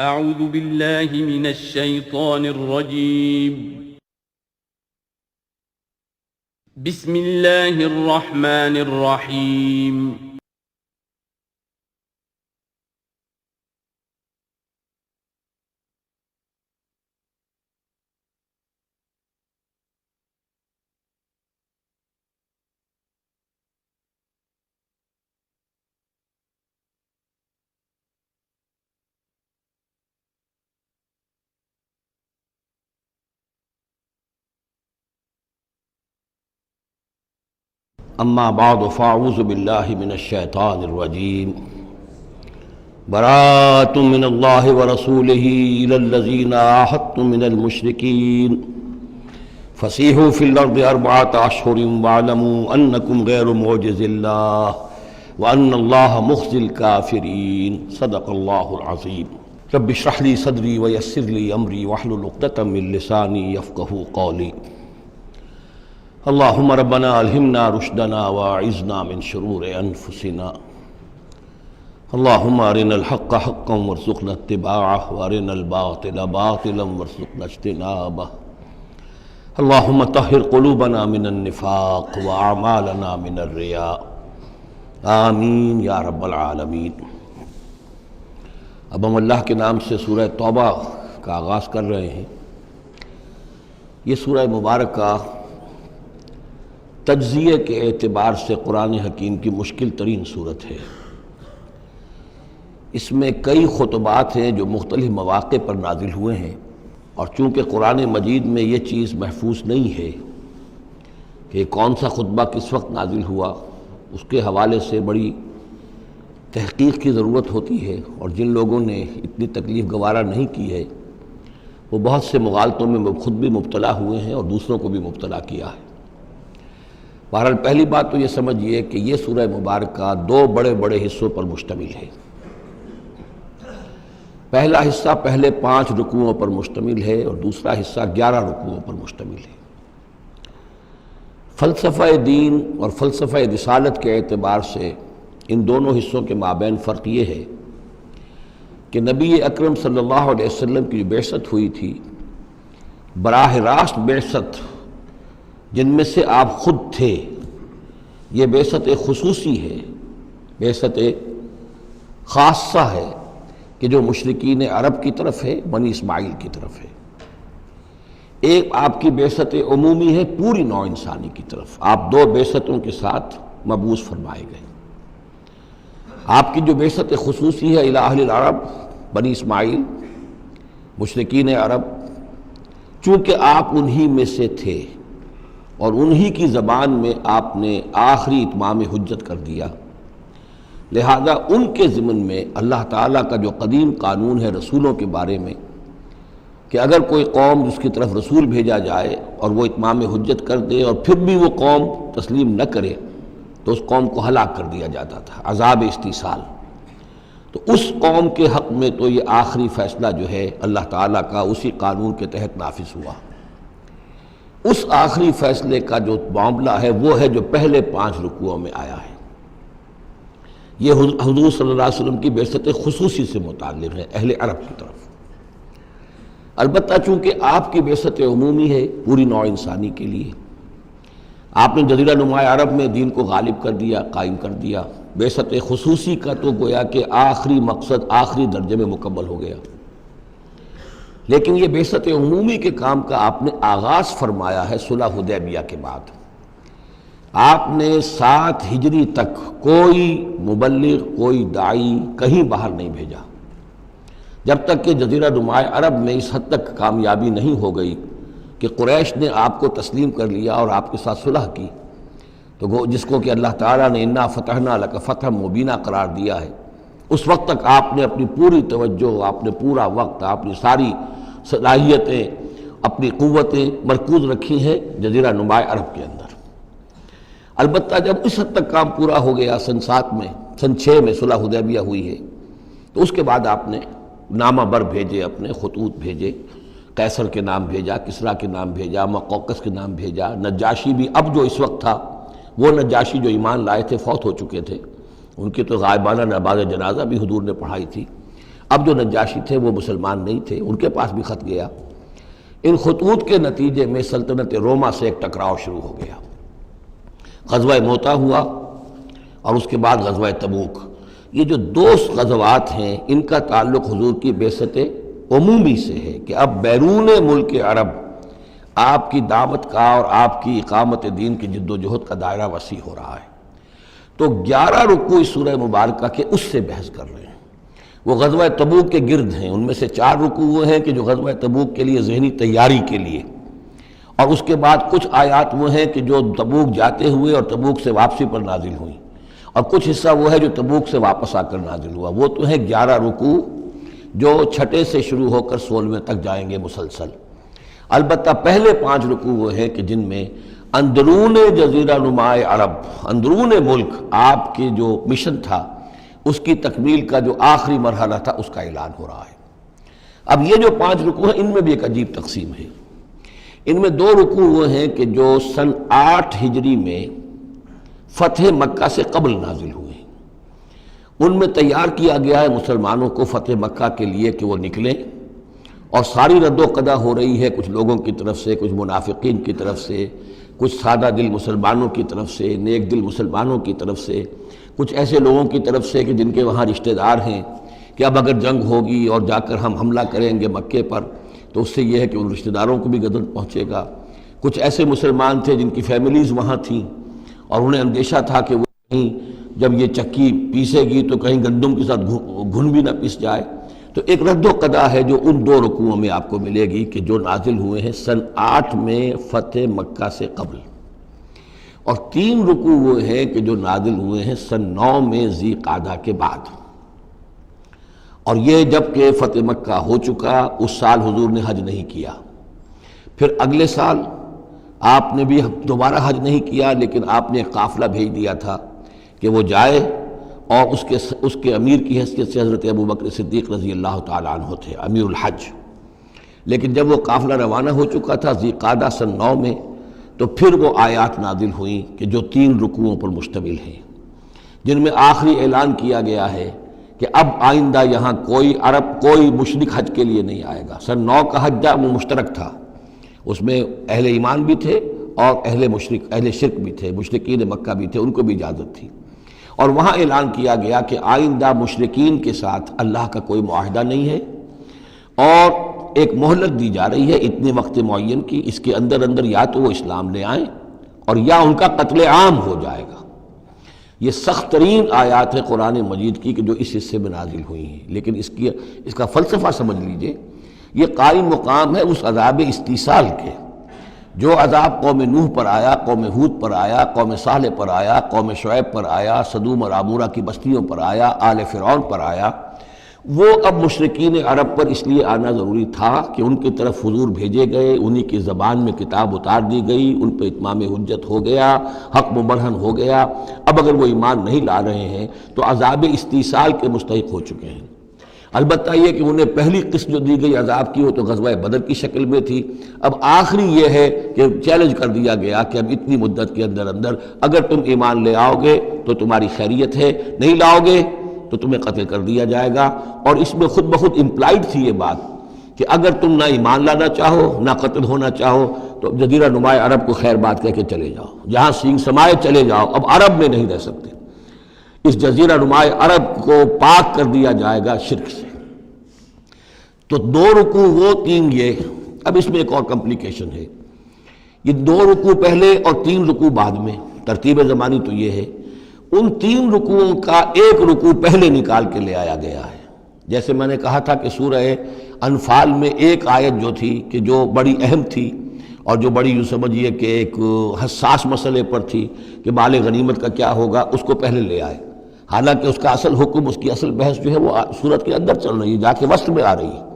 أعوذ بالله من الشيطان الرجيم. بسم الله الرحمن الرحيم. اما بعد فاعوذ باللہ من الشیطان الرجیم براءۃ من اللہ ورسولہ الی الذین عاہدتم من المشرکین فسیحوا فی الارض اربعۃ اشہر واعلموا انکم غیر معجز اللہ وان اللہ مخزی الکافرین صدق اللہ العظیم رب اشرح لی صدری ویسر لی امری واحلل عقدۃ من لسانی یفقہوا قولی اللہم ربنا الہمنا رشدنا واعذنا من شرور انفسنا اللہم ارنا الحق حقا وارزقنا اتباعہ وارنا الباطل باطلا وارزقنا اجتنابہ اللہم طہر قلوبنا من النفاق واعمالنا من الرياء آمین یا رب العالمین۔ اب ہم اللہ کے نام سے سورہ توبہ کا آغاز کر رہے ہیں۔ یہ سورہ مبارکہ تجزیے کے اعتبار سے قرآن حکیم کی مشکل ترین صورت ہے۔ اس میں کئی خطبات ہیں جو مختلف مواقع پر نازل ہوئے ہیں، اور چونکہ قرآن مجید میں یہ چیز محفوظ نہیں ہے کہ کون سا خطبہ کس وقت نازل ہوا، اس کے حوالے سے بڑی تحقیق کی ضرورت ہوتی ہے، اور جن لوگوں نے اتنی تکلیف گوارا نہیں کی ہے وہ بہت سے مغالطوں میں خود بھی مبتلا ہوئے ہیں اور دوسروں کو بھی مبتلا کیا ہے۔ بہرحال پہلی بات تو یہ سمجھیے کہ یہ سورہ مبارکہ دو بڑے بڑے حصوں پر مشتمل ہے۔ پہلا حصہ پہلے 5 رکوعوں پر مشتمل ہے اور دوسرا حصہ 11 رکوعوں پر مشتمل ہے۔ فلسفہ دین اور فلسفہ رسالت کے اعتبار سے ان دونوں حصوں کے مابین فرق یہ ہے کہ نبی اکرم صلی اللہ علیہ وسلم کی جو بعثت ہوئی تھی، براہ راست بعثت جن میں سے آپ خود تھے، یہ بعثت خصوصی ہے، بعثت خاصہ ہے کہ جو مشرکین عرب کی طرف ہے، بنی اسماعیل کی طرف ہے۔ ایک آپ کی بعثت عمومی ہے پوری نوع انسانی کی طرف۔ آپ 2 بعثتوں کے ساتھ مبعوث فرمائے گئے۔ آپ کی جو بعثت خصوصی ہے الی اہل العرب، بنی اسماعیل، مشرکین عرب، چونکہ آپ انہی میں سے تھے اور انہی کی زبان میں آپ نے آخری اتمام حجت کر دیا، لہذا ان کے ضمن میں اللہ تعالیٰ کا جو قدیم قانون ہے رسولوں کے بارے میں کہ اگر کوئی قوم جس کی طرف رسول بھیجا جائے اور وہ اتمام حجت کر دے اور پھر بھی وہ قوم تسلیم نہ کرے تو اس قوم کو ہلاک کر دیا جاتا تھا، عذاب استیصال۔ تو اس قوم کے حق میں تو یہ آخری فیصلہ جو ہے اللہ تعالیٰ کا اسی قانون کے تحت نافذ ہوا۔ اس آخری فیصلے کا جو معاملہ ہے وہ ہے جو پہلے 5 رکوعوں میں آیا ہے۔ یہ حضور صلی اللہ علیہ وسلم کی بعثت خصوصی سے متعلق ہے، اہل عرب کی طرف۔ البتہ چونکہ آپ کی بعثت عمومی ہے پوری نوع انسانی کے لیے، آپ نے جزیرہ نما عرب میں دین کو غالب کر دیا، قائم کر دیا۔ بعثت خصوصی کا تو گویا کہ آخری مقصد آخری درجے میں مکمل ہو گیا، لیکن یہ بعثت عمومی کے کام کا آپ نے آغاز فرمایا ہے صلح حدیبیہ کے بعد۔ آپ نے 7 ہجری تک کوئی مبلغ، کوئی داعی کہیں باہر نہیں بھیجا، جب تک کہ جزیرہ نما عرب میں اس حد تک کامیابی نہیں ہو گئی کہ قریش نے آپ کو تسلیم کر لیا اور آپ کے ساتھ صلح کی، تو جس کو کہ اللہ تعالیٰ نے انا فتحنا لک فتحا مبینہ قرار دیا ہے، اس وقت تک آپ نے اپنی پوری توجہ، آپ نے پورا وقت، اپنی ساری صلاحیتیں، اپنی قوتیں مرکوز رکھی ہیں جزیرہ نما عرب کے اندر۔ البتہ جب اس حد تک کام پورا ہو گیا، سن 7 میں، سن 6 میں صلح حدیبیہ ہوئی ہے، تو اس کے بعد آپ نے نامہ بر بھیجے، اپنے خطوط بھیجے، قیصر کے نام بھیجا، کسریٰ کے نام بھیجا، مقوقس کے نام بھیجا، نجاشی بھی اب جو اس وقت تھا، وہ نجاشی جو ایمان لائے تھے فوت ہو چکے تھے، ان کی تو غائبانہ نماز جنازہ بھی حضور نے پڑھائی تھی۔ اب جو نجاشی تھے وہ مسلمان نہیں تھے، ان کے پاس بھی خط گیا۔ ان خطوط کے نتیجے میں سلطنت روما سے ایک ٹکراؤ شروع ہو گیا۔ غزوہ موتا ہوا اور اس کے بعد غزوہ تبوک۔ یہ جو دو غزوات ہیں ان کا تعلق حضور کی بعثت عمومی سے ہے کہ اب بیرون ملک عرب آپ کی دعوت کا اور آپ کی اقامت دین کی جد و جہد کا دائرہ وسیع ہو رہا ہے۔ تو 11 رکوع اس سورہ مبارکہ کے اس سے بحث کر رہے ہیں، وہ غزوہ تبوک کے گرد ہیں۔ ان میں سے 4 رکوع وہ ہیں کہ جو غزوہ تبوک کے لیے ذہنی تیاری کے لیے، اور اس کے بعد کچھ آیات وہ ہیں کہ جو تبوک جاتے ہوئے اور تبوک سے واپسی پر نازل ہوئیں، اور کچھ حصہ وہ ہے جو تبوک سے واپس آ کر نازل ہوا۔ وہ تو ہیں 11 رکوع جو 6 سے شروع ہو کر 16 تک جائیں گے مسلسل۔ البتہ پہلے 5 رکوع وہ ہیں کہ جن میں اندرون جزیرہ نما عرب، اندرون ملک آپ کے جو مشن تھا اس کی تکمیل کا جو آخری مرحلہ تھا اس کا اعلان ہو رہا ہے۔ اب یہ جو 5 رکوع ہیں ان میں بھی ایک عجیب تقسیم ہے۔ ان میں 2 رکوع وہ ہیں کہ جو سن 8 ہجری میں فتح مکہ سے قبل نازل ہوئے ہیں۔ ان میں تیار کیا گیا ہے مسلمانوں کو فتح مکہ کے لیے کہ وہ نکلیں، اور ساری رد و قدا ہو رہی ہے کچھ لوگوں کی طرف سے، کچھ منافقین کی طرف سے، کچھ سادہ دل مسلمانوں کی طرف سے، نیک دل مسلمانوں کی طرف سے، کچھ ایسے لوگوں کی طرف سے کہ جن کے وہاں رشتہ دار ہیں کہ اب اگر جنگ ہوگی اور جا کر ہم حملہ کریں گے مکے پر تو اس سے یہ ہے کہ ان رشتہ داروں کو بھی غضب پہنچے گا۔ کچھ ایسے مسلمان تھے جن کی فیملیز وہاں تھیں اور انہیں اندیشہ تھا کہ وہ کہیں جب یہ چکی پیسے گی تو کہیں گندم کے ساتھ گھن بھی نہ پیس جائے۔ تو ایک رد و قدا ہے جو ان 2 رکوعوں میں آپ کو ملے گی کہ جو نازل ہوئے ہیں سن 8 میں فتح مکہ سے قبل، اور 3 رکوع وہ ہیں کہ جو نازل ہوئے ہیں سن 9 میں ذی قعدہ کے بعد۔ اور یہ جب کہ فتح مکہ ہو چکا، اس سال حضور نے حج نہیں کیا، پھر اگلے سال آپ نے بھی دوبارہ حج نہیں کیا، لیکن آپ نے ایک قافلہ بھیج دیا تھا کہ وہ جائے، اور اس کے امیر کی حیثیت سے حضرت ابوبکر صدیق رضی اللہ تعالیٰ عنہ تھے امیر الحج۔ لیکن جب وہ قافلہ روانہ ہو چکا تھا ذی قعدہ سن 9 میں، تو پھر وہ آیات نازل ہوئیں کہ جو 3 رکوعوں پر مشتمل ہیں، جن میں آخری اعلان کیا گیا ہے کہ اب آئندہ یہاں کوئی عرب، کوئی مشرک حج کے لیے نہیں آئے گا۔ سن 9 کا حج وہ مشترک تھا، اس میں اہل ایمان بھی تھے اور اہل شرک بھی تھے، مشرکین مکہ بھی تھے، ان کو بھی اجازت تھی۔ اور وہاں اعلان کیا گیا کہ آئندہ مشرکین کے ساتھ اللہ کا کوئی معاہدہ نہیں ہے، اور ایک مہلت دی جا رہی ہے اتنے وقت معین کی، اس کے اندر یا تو وہ اسلام لے آئیں اور یا ان کا قتل عام ہو جائے گا۔ یہ سخت ترین آیات ہے قرآن مجید کی کہ جو اس حصے میں نازل ہوئی ہیں، لیکن اس کا فلسفہ سمجھ لیجئے، یہ قائم مقام ہے اس عذاب استیصال کے، جو عذاب قوم نوح پر آیا، قوم ہود پر آیا، قوم صالح پر آیا، قوم شعیب پر آیا، سدوم اور عمورہ کی بستیوں پر آیا، آل فرعون پر آیا، وہ اب مشرکین عرب پر اس لیے آنا ضروری تھا کہ ان کی طرف حضور بھیجے گئے، انہی کی زبان میں کتاب اتار دی گئی، ان پہ اتمام حجت ہو گیا، حق مبرہن ہو گیا۔ اب اگر وہ ایمان نہیں لا رہے ہیں تو عذاب استیصال کے مستحق ہو چکے ہیں۔ البتہ یہ کہ انہیں پہلی قسط جو دی گئی عذاب کی وہ تو غزوہ بدر کی شکل میں تھی، اب آخری یہ ہے کہ چیلنج کر دیا گیا کہ اب اتنی مدت کے اندر اگر تم ایمان لے آؤ گے تو تمہاری خیریت ہے، نہیں لاؤ گے تو تمہیں قتل کر دیا جائے گا۔ اور اس میں خود بخود امپلائڈ تھی یہ بات کہ اگر تم نہ ایمان لانا چاہو نہ قتل ہونا چاہو تو جزیرہ نما عرب کو خیر بات کہہ کے چلے جاؤ، جہاں سینگ سمائے چلے جاؤ، اب عرب میں نہیں رہ سکتے۔ اس جزیرہ نما عرب کو پاک کر دیا جائے گا شرک سے۔ تو 2 رکوع وہ 3 یہ، اب اس میں ایک اور کمپلیکیشن ہے، یہ 2 رکوع پہلے اور 3 رکوع بعد میں، ترتیب زمانی تو یہ ہے، ان 3 رکوعوں کا ایک رکوع پہلے نکال کے لے آیا گیا ہے۔ جیسے میں نے کہا تھا کہ سورہ انفال میں ایک آیت جو تھی کہ جو بڑی اہم تھی اور جو بڑی یوں سمجھیے کہ ایک حساس مسئلے پر تھی کہ مال غنیمت کا کیا ہوگا، اس کو پہلے لے آئے، حالانکہ اس کا اصل حکم، اس کی اصل بحث جو ہے وہ سورت کے اندر چل رہی ہے، جا کے وسط میں آ رہی ہے۔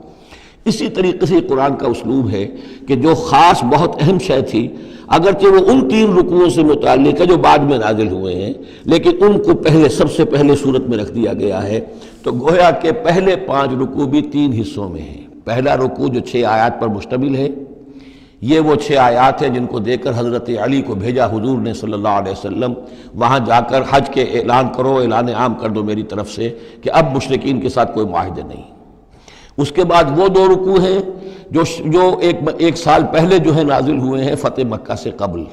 اسی طریقے سے قرآن کا اسلوب ہے کہ جو خاص بہت اہم شے تھی، اگرچہ وہ ان 3 رکوعوں سے متعلق ہے جو بعد میں نازل ہوئے ہیں، لیکن ان کو پہلے سب سے پہلے صورت میں رکھ دیا گیا ہے۔ تو گویا کہ پہلے 5 رکوع بھی 3 حصوں میں ہیں۔ پہلا رکوع جو 6 آیات پر مشتمل ہے، یہ وہ 6 آیات ہیں جن کو دے کر حضرت علی کو بھیجا حضور نے صلی اللہ علیہ وسلم، وہاں جا کر حج کے اعلان کرو، اعلان عام کر دو میری طرف سے کہ اب مشرکین کے ساتھ کوئی معاہدے نہیں۔ اس کے بعد وہ 2 رکوع ہیں جو ایک سال پہلے جو ہے نازل ہوئے ہیں فتح مکہ سے قبل.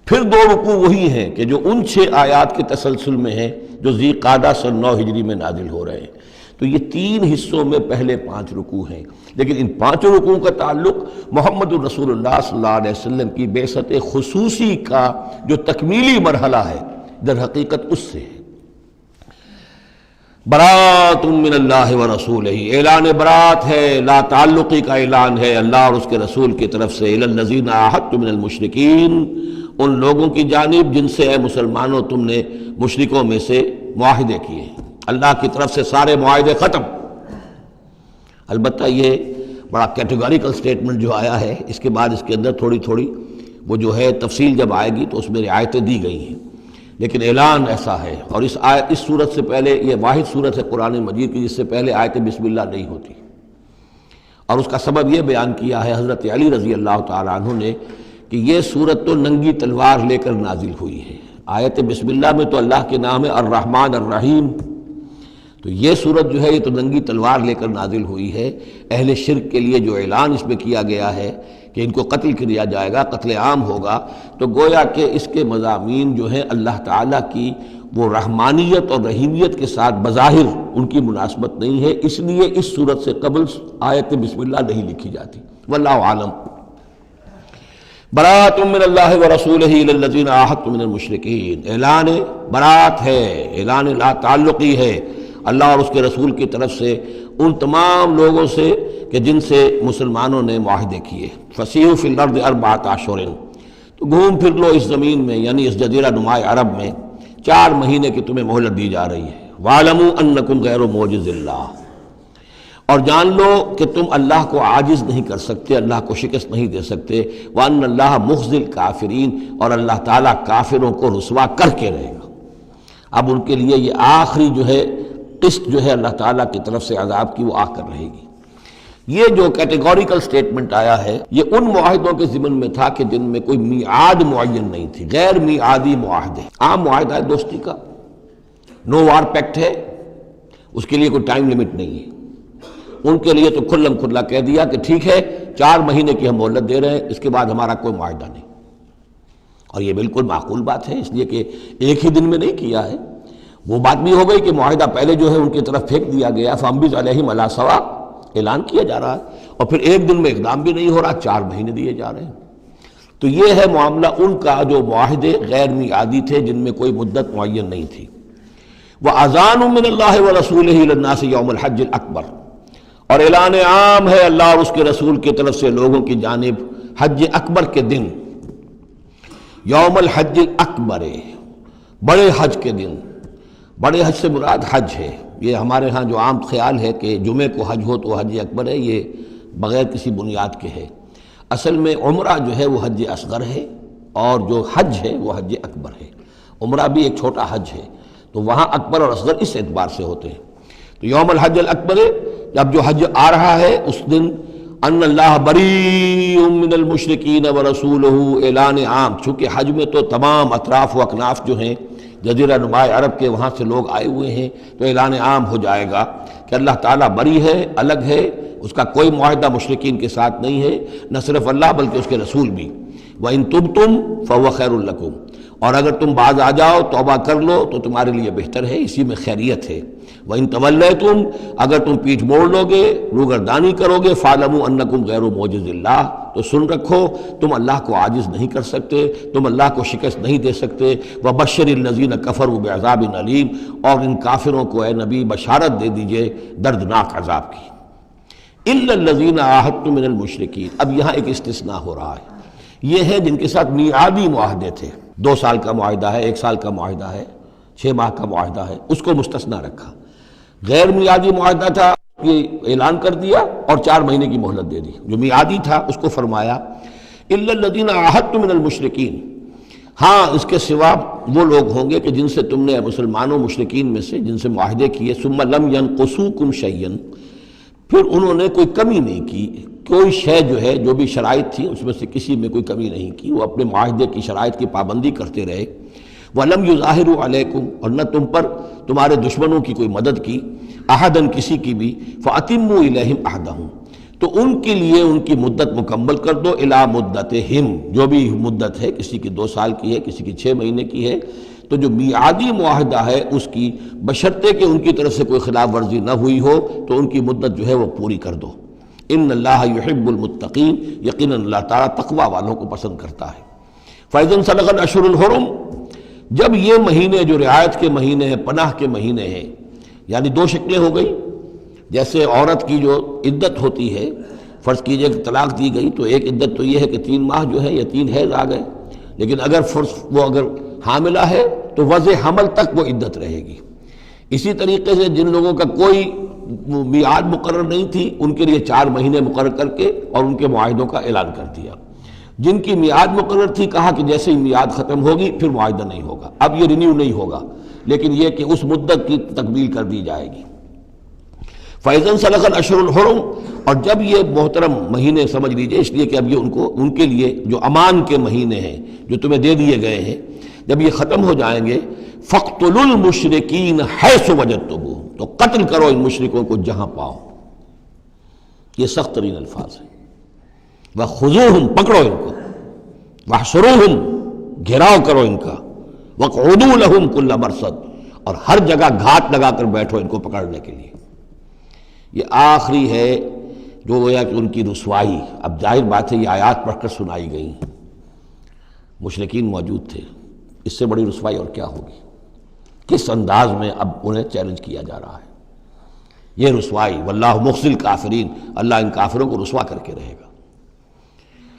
پھر 2 رکوع وہی ہیں کہ جو ان 6 آیات کے تسلسل میں ہیں جو ذی قعدہ سن 9 ہجری میں نازل ہو رہے ہیں. تو یہ 3 حصوں میں پہلے 5 رکوع ہیں، لیکن ان 5 رکوعوں کا تعلق محمد الرسول اللہ صلی اللہ علیہ وسلم کی بعثت خصوصی کا جو تکمیلی مرحلہ ہے در حقیقت اس سے ہے. برات من اللہ ورسولہ، اعلان برات ہے، لا تعلقی کا اعلان ہے اللہ اور اس کے رسول کی طرف سے. الی الذین عاہدتم من المشرکین، ان لوگوں کی جانب جن سے اے مسلمانوں تم نے مشرکوں میں سے معاہدے کیے. اللہ کی طرف سے سارے معاہدے ختم. البتہ یہ بڑا کیٹیگوریکل سٹیٹمنٹ جو آیا ہے، اس کے بعد اس کے اندر تھوڑی تھوڑی وہ جو ہے تفصیل جب آئے گی تو اس میں رعایتیں دی گئی ہیں، لیکن اعلان ایسا ہے. اور اس صورت سے پہلے، یہ واحد صورت ہے قرآن مجید کی جس سے پہلے آیت بسم اللہ نہیں ہوتی، اور اس کا سبب یہ بیان کیا ہے حضرت علی رضی اللہ تعالیٰ عنہ نے کہ یہ صورت تو ننگی تلوار لے کر نازل ہوئی ہے. آیت بسم اللہ میں تو اللہ کے نام ہے الرحمن الرحیم، تو یہ صورت جو ہے یہ تو ننگی تلوار لے کر نازل ہوئی ہے. اہل شرک کے لیے جو اعلان اس میں کیا گیا ہے کہ ان کو قتل کیا جائے گا، قتل عام ہوگا، تو گویا کہ اس کے مضامین جو ہیں اللہ تعالیٰ کی وہ رحمانیت اور رحیمیت کے ساتھ بظاہر ان کی مناسبت نہیں ہے، اس لیے اس صورت سے قبل آیت بسم اللہ نہیں لکھی جاتی. واللہ عالم. برات من اللہ ورسولہ الی الذین عاہدتم من المشرکین، اعلان برات ہے، اعلان لا تعلقی ہے اللہ اور اس کے رسول کی طرف سے ان تمام لوگوں سے کہ جن سے مسلمانوں نے معاہدے کیے. فسیحوا فی الارض 4 اشہر، تو گھوم پھر لو اس زمین میں، یعنی اس جزیرہ نما عرب میں 4 مہینے کی تمہیں مہلت دی جا رہی ہے. وَاعْلَمُوا أَنَّكُمْ غَيْرُ مُعْجِزِ اللَّهِ، اور جان لو کہ تم اللہ کو عاجز نہیں کر سکتے، اللہ کو شکست نہیں دے سکتے. وَأَنَّ اللَّهَ مُخْزِي الْكَافِرِينَ، اور اللہ تعالیٰ کافروں کو رسوا کر کے رہے گا. اب ان کے لیے یہ آخری جو ہے قسط جو ہے اللہ تعالیٰ کی طرف سے عذاب کی وہ آ کر رہے گی. یہ جو کیٹیگوریکل سٹیٹمنٹ آیا ہے یہ ان معاہدوں کے ضمن میں تھا کہ جن میں کوئی میعاد معین نہیں تھی، غیر میعادی معاہدے. عام معاہدہ ہے دوستی کا، نو وار پیکٹ ہے، اس کے لیے کوئی ٹائم لمٹ نہیں ہے. ان کے لیے تو کھلم کھلا کہہ دیا کہ ٹھیک ہے 4 مہینے کی ہم مہلت دے رہے ہیں، اس کے بعد ہمارا کوئی معاہدہ نہیں. اور یہ بالکل معقول بات ہے، اس لیے کہ ایک ہی دن میں نہیں کیا ہے. وہ بات بھی ہو گئی کہ معاہدہ پہلے جو ہے ان کی طرف پھینک دیا گیا، فَأَنبِذْ عَلَيْهِمْ عَلَىٰ سَوَاءٍ، اعلان کیا جا رہا ہے، اور پھر ایک دن میں اقدام بھی نہیں ہو رہا، 4 مہینے دیے جا رہے ہیں. تو یہ ہے معاملہ ان کا جو معاہدے غیر میعادی تھے جن میں کوئی مدت معین نہیں تھی. وَأَذَانٌ مِّنَ اللَّهِ وَرَسُولِهِ إِلَى النَّاسِ يَوْمَ الْحَجِّ الْأَكْبَرِ، اور اعلان عام ہے اللہ اور اس کے رسول کی طرف سے لوگوں کی جانب حج اکبر کے دن. یوم الحج الاکبر، بڑے حج کے دن. بڑے حج سے مراد حج ہے. یہ ہمارے ہاں جو عام خیال ہے کہ جمعے کو حج ہو تو حج اکبر ہے، یہ بغیر کسی بنیاد کے ہے. اصل میں عمرہ جو ہے وہ حج اصغر ہے، اور جو حج ہے وہ حج اکبر ہے. عمرہ بھی ایک چھوٹا حج ہے، تو وہاں اکبر اور اصغر اس اعتبار سے ہوتے ہیں. تو یوم الحج الاکبر، جب جو حج آ رہا ہے اس دن ان اللہ بریء من المشرکین ورسولہ، اعلان عام. چونکہ حج میں تو تمام اطراف و اکناف جو ہیں جزیرہ نما عرب کے وہاں سے لوگ آئے ہوئے ہیں، تو اعلان عام ہو جائے گا کہ اللہ تعالیٰ بری ہے، الگ ہے، اس کا کوئی معاہدہ مشرکین کے ساتھ نہیں ہے، نہ صرف اللہ بلکہ اس کے رسول بھی. وَإِن تُبْتُمْ فَهُوَ خَيْرٌ لَكُمْ، اور اگر تم باز آ جاؤ، توبہ کر لو تو تمہارے لیے بہتر ہے، اسی میں خیریت ہے. وَإِن تَوَلَّيْتُمْ، اگر تم پیٹھ موڑ لو گے، روگردانی کرو گے، فَاعْلَمُوا أَنَّكُمْ غَيْرُ مُعْجِزِ اللَّهِ، تو سن رکھو تم اللہ کو عاجز نہیں کر سکتے، تم اللہ کو شکست نہیں دے سکتے. وَبَشِّرِ الَّذِينَ كَفَرُوا بِعَذَابٍ أَلِيمٍ، اور ان کافروں کو اے نبی بشارت دے دیجئے دردناک عذاب کی. إِلَّا الَّذِينَ عَاهَدتُّم مِّنَ الْمُشْرِكِينَ، اب یہاں ایک استثناء ہو رہا ہے. یہ ہے جن کے ساتھ میعادی معاہدے تھے، 2 سال کا معاہدہ ہے، 1 سال کا معاہدہ ہے، 6 ماہ کا معاہدہ ہے، اس کو مستثنیٰ رکھا. غیر میعادی معاہدہ تھا، یہ اعلان کر دیا اور 4 مہینے کی مہلت دے دی. جو میعادی تھا اس کو فرمایا الا الذین عاہدتم من المشرکین، ہاں اس کے سوا وہ لوگ ہوں گے کہ جن سے تم نے مسلمانوں مشرکین میں سے جن سے معاہدے کیے. ثم لم ینقصوکم شیئا، پھر انہوں نے کوئی کمی نہیں کی، کوئی شے جو ہے جو بھی شرائط تھی اس میں سے کسی میں کوئی کمی نہیں کی، وہ اپنے معاہدے کی شرائط کی پابندی کرتے رہے. وَلَمْ يُظَاهِرُوا عَلَيْكُمْ، اور نہ تم پر تمہارے دشمنوں کی کوئی مدد کی. احدن کسی کی بھی، فَأَتِمُّوا إِلَيْهِمْ عَهْدَهُمْ تو ان کے لیے ان کی مدت مکمل کر دو، الی مدتہم جو بھی مدت ہے، کسی کی 2 سال کی ہے، کسی کی 6 مہینے کی ہے، تو جو میعادی معاہدہ ہے اس کی بشرطے کہ ان کی طرف سے کوئی خلاف ورزی نہ ہوئی ہو تو ان کی مدت جو ہے وہ پوری کر دو۔ ان اللہ یحب المتقین، یقیناً اللہ تعالیٰ تقوی والوں کو پسند کرتا ہے۔ فَإِذَا انسَلَخَ الْأَشْهُرُ الْحُرُمُ جب یہ مہینے جو رعایت کے مہینے ہیں، پناہ کے مہینے ہیں، یعنی 2 شکلیں ہو گئی، جیسے عورت کی جو عدت ہوتی ہے، فرض کیجئے کہ طلاق دی گئی تو ایک عدت تو یہ ہے کہ 3 ماہ جو ہے یا 3 حیض آ گئے، لیکن اگر وہ اگر حاملہ ہے تو وضع حمل تک وہ عدت رہے گی۔ اسی طریقے سے جن لوگوں کا کوئی میعاد مقرر نہیں تھی ان کے لیے 4 مہینے مقرر کر کے اور ان کے معاہدوں کا اعلان کر دیا۔ جن کی میعاد مقرر تھی کہا کہ جیسے ہی میعاد ختم ہوگی پھر معاہدہ نہیں ہوگا، اب یہ رینیو نہیں ہوگا، لیکن یہ کہ اس مدت کی تکمیل کر دی جائے گی۔ فَإِذَا انسَلَخَ الْأَشْهُرُ الْحُرُمُ اور جب یہ محترم مہینے سمجھ لیجئے، اس لیے کہ اب یہ ان کے لیے جو امان کے مہینے ہیں جو تمہیں دے دیے گئے ہیں، جب یہ ختم ہو جائیں گے، فَاقْتُلُوا الْمُشْرِكِينَ حَيْثُ وَجَدتُّمُوهُمْ تو قتل کرو ان مشرکوں کو جہاں پاؤ۔ یہ سخت ترین الفاظ ہیں۔ وَخُذُوهُمْ پکڑو ان کو، وَاحْصُرُوهُمْ گھیراؤ کرو ان کا، وَاقْعُدُوا لَهُمْ كُلَّ مَرْصَدٍ اور ہر جگہ گھات لگا کر بیٹھو ان کو پکڑنے کے لیے۔ یہ آخری ہے جو گویا کہ ان کی رسوائی، اب ظاہر بات ہے یہ آیات پڑھ کر سنائی گئیں، مشرکین موجود تھے، اس سے بڑی رسوائی اور کیا ہوگی؟ کس انداز میں اب انہیں چیلنج کیا جا رہا ہے؟ یہ رسوائی، واللہ مخزی الکافرین، اللہ ان کافروں کو رسوا کر کے رہے گا۔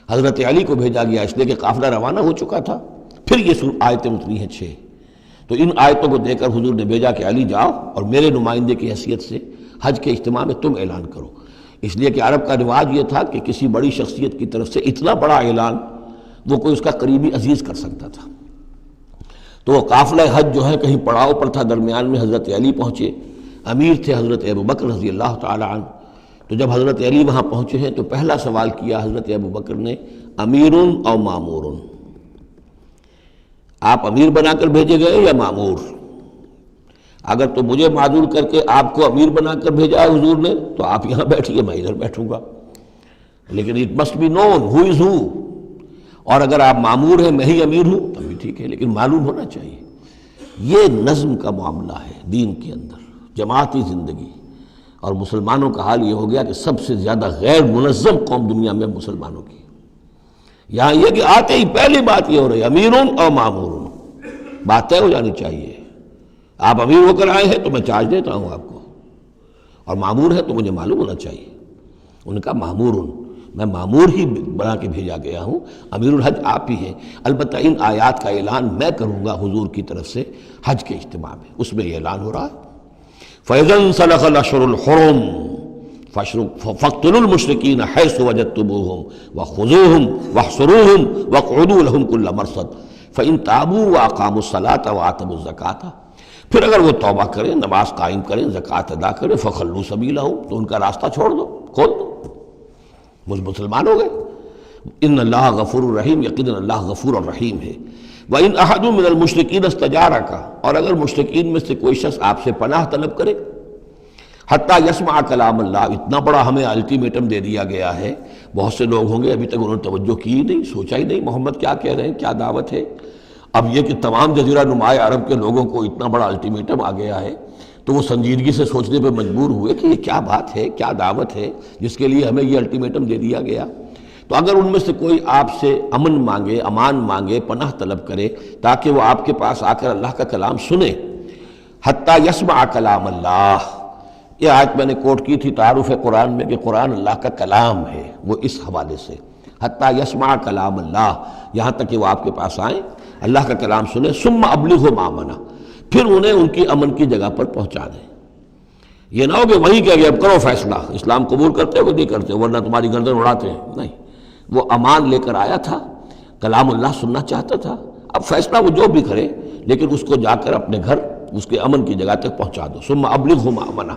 حضرت علی کو بھیجا گیا اس لیے کہ قافلہ روانہ ہو چکا تھا، پھر یہ آیتیں اتری ہیں 6، تو ان آیتوں کو دے کر حضور نے بھیجا کہ علی جاؤ اور میرے نمائندے کی حیثیت سے حج کے اجتماع میں تم اعلان کرو، اس لیے کہ عرب کا رواج یہ تھا کہ کسی بڑی شخصیت کی طرف سے اتنا بڑا اعلان وہ کوئی اس کا قریبی عزیز کر سکتا تھا۔ تو وہ قافلہ حج جو ہے کہیں پڑاؤ پر تھا، درمیان میں حضرت علی پہنچے، امیر تھے حضرت ابوبکر رضی اللہ تعالی عنہ۔ تو جب حضرت علی وہاں پہنچے ہیں تو پہلا سوال کیا حضرت ابوبکر نے، امیر او مامور، آپ امیر بنا کر بھیجے گئے یا مامور؟ اگر تو مجھے معذور کر کے آپ کو امیر بنا کر بھیجا ہے حضور نے تو آپ یہاں بیٹھیے، میں ادھر بیٹھوں گا، لیکن اٹ مسٹ بی نون ہو از ہو، اور اگر آپ مامور ہیں میں ہی امیر ہوں تب بھی ٹھیک ہے، لیکن معلوم ہونا چاہیے۔ یہ نظم کا معاملہ ہے دین کے اندر، جماعتی زندگی، اور مسلمانوں کا حال یہ ہو گیا کہ سب سے زیادہ غیر منظم قوم دنیا میں مسلمانوں کی۔ یہاں یہ کہ آتے ہی پہلی بات یہ ہو رہی ہے امیر اور مامور، بات طے ہو جانی چاہیے۔ آپ امیر ہو کر آئے ہیں تو میں چارج دیتا ہوں آپ کو، اور مامور ہے تو مجھے معلوم ہونا چاہیے۔ ان کا مامور، میں مامور ہی بنا کے بھیجا گیا ہوں، امیر الحج آپ ہی ہیں، البتہ ان آیات کا اعلان میں کروں گا حضور کی طرف سے حج کے اجتماع میں، اس میں یہ اعلان ہو رہا ہے۔ فَإِذَا انسَلَخَ الْأَشْهُرُ الْحُرُمُ فَاقْتُلُوا الْمُشْرِكِينَ حَيْثُ وَجَدتُّمُوهُمْ وَخُذُوهُمْ وَاحْصُرُوهُمْ وَاقْعُدُوا لَهُمْ كُلَّ مَرْصَدٍ فَإِن تَابُوا وَأَقَامُوا الصَّلَاةَ وَآتَوُا الزَّكَاةَ پھر اگر وہ توبہ کریں، نماز قائم کریں، زکوٰۃ ادا کریں، فَخَلُّوا سَبِيلَهُمْ تو ان کا راستہ چھوڑ دو، کھول دو، مسلمان ہو گئے۔ ان اللہ غفور الرحیم، یقیناً اللہ غفور الرحیم ہے۔ وَإِنْ أَحَدٌ مِّنَ الْمُشْرِكِينَ اسْتَجَارَكَ اور اگر مشرکین میں سے کوئی شخص آپ سے پناہ طلب کرے، حتیٰ یسمع کلام اللہ، اتنا بڑا ہمیں الٹیمیٹم دے دیا گیا ہے، بہت سے لوگ ہوں گے ابھی تک انہوں نے توجہ کی ہی نہیں، سوچا ہی نہیں محمد کیا کہہ رہے ہیں، کیا دعوت ہے۔ اب یہ کہ تمام جزیرہ نماء عرب کے لوگوں کو اتنا بڑا الٹیمیٹم آ گیا ہے تو وہ سنجیدگی سے سوچنے پہ مجبور ہوئے کہ یہ کیا بات ہے، کیا دعوت ہے جس کے لیے ہمیں یہ الٹیمیٹم دے دیا گیا۔ تو اگر ان میں سے کوئی آپ سے امن مانگے، امان مانگے، پناہ طلب کرے تاکہ وہ آپ کے پاس آ کر اللہ کا کلام سنے، حتیٰ یسمع کلام اللہ، یہ آیت میں نے کوٹ کی تھی تعارف قرآن میں کہ قرآن اللہ کا کلام ہے، وہ اس حوالے سے حتیٰ یسمع کلام اللہ، یہاں تک کہ وہ آپ کے پاس آئیں، اللہ کا کلام سنیں، ثم ابلغہ مامنا، پھر انہیں ان کی امن کی جگہ پر پہنچا دیں۔ یہ نہ ہو کہ وہیں کہہ گئے اب کرو فیصلہ، اسلام قبول کرتے ہو کہ نہیں کرتے، ورنہ تمہاری گردن اڑاتے ہیں، نہیں، وہ امان لے کر آیا تھا، کلام اللہ سننا چاہتا تھا، اب فیصلہ وہ جو بھی کرے لیکن اس کو جا کر اپنے گھر اس کے امن کی جگہ تک پہنچا دو۔ ثم ابلغہ مامنا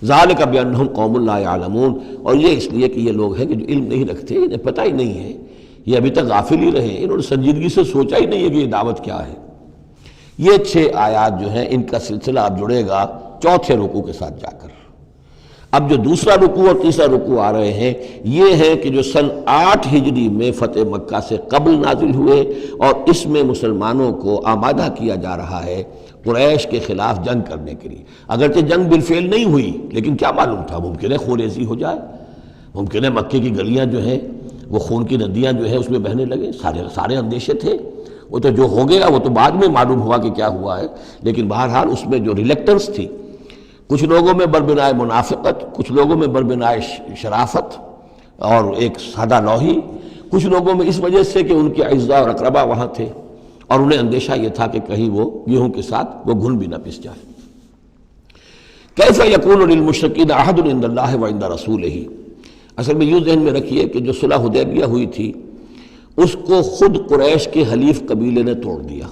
ذالک بانہم قوم لا یعلمون، اور یہ اس لیے کہ یہ لوگ ہیں کہ جو علم نہیں رکھتے، انہیں پتہ ہی نہیں ہے، یہ ابھی تک غافل ہی رہے، انہوں نے سنجیدگی سے سوچا ہی نہیں ہے کہ یہ دعوت کیا ہے۔ یہ 6 آیات جو ہیں ان کا سلسلہ اب جڑے گا چوتھے رکوع کے ساتھ جا کر۔ اب جو دوسرا رکوع اور تیسرا رکوع آ رہے ہیں یہ ہیں کہ جو سن 8 ہجری میں فتح مکہ سے قبل نازل ہوئے، اور اس میں مسلمانوں کو آمادہ کیا جا رہا ہے قریش کے خلاف جنگ کرنے کے لیے۔ اگرچہ جنگ بالفعل نہیں ہوئی لیکن کیا معلوم تھا، ممکن ہے خون ریزی ہو جائے، ممکن ہے مکے کی گلیاں جو ہیں وہ خون کی ندیاں جو ہیں اس میں بہنے لگے، سارے اندیشے تھے۔ وہ تو جو ہو گیا وہ تو بعد میں معلوم ہوا کہ کیا ہوا ہے، لیکن بہرحال اس میں جو ریلیکٹنس تھی، کچھ لوگوں میں بربنائے منافقت، کچھ لوگوں میں بربنائے شرافت اور ایک سادہ لوحی، کچھ لوگوں میں اس وجہ سے کہ ان کے اعزاء اور اقربا وہاں تھے اور انہیں اندیشہ یہ تھا کہ کہیں وہ گیہوں کے ساتھ وہ گھن بھی نہ پس جائے۔ کیف یکون للمشرکین عہد عند اللہ وعند رسولہ، اصل میں یوں ذہن میں رکھیے کہ جو صلح حدیبیہ ہوئی تھی اس کو خود قریش کے حلیف قبیلے نے توڑ دیا،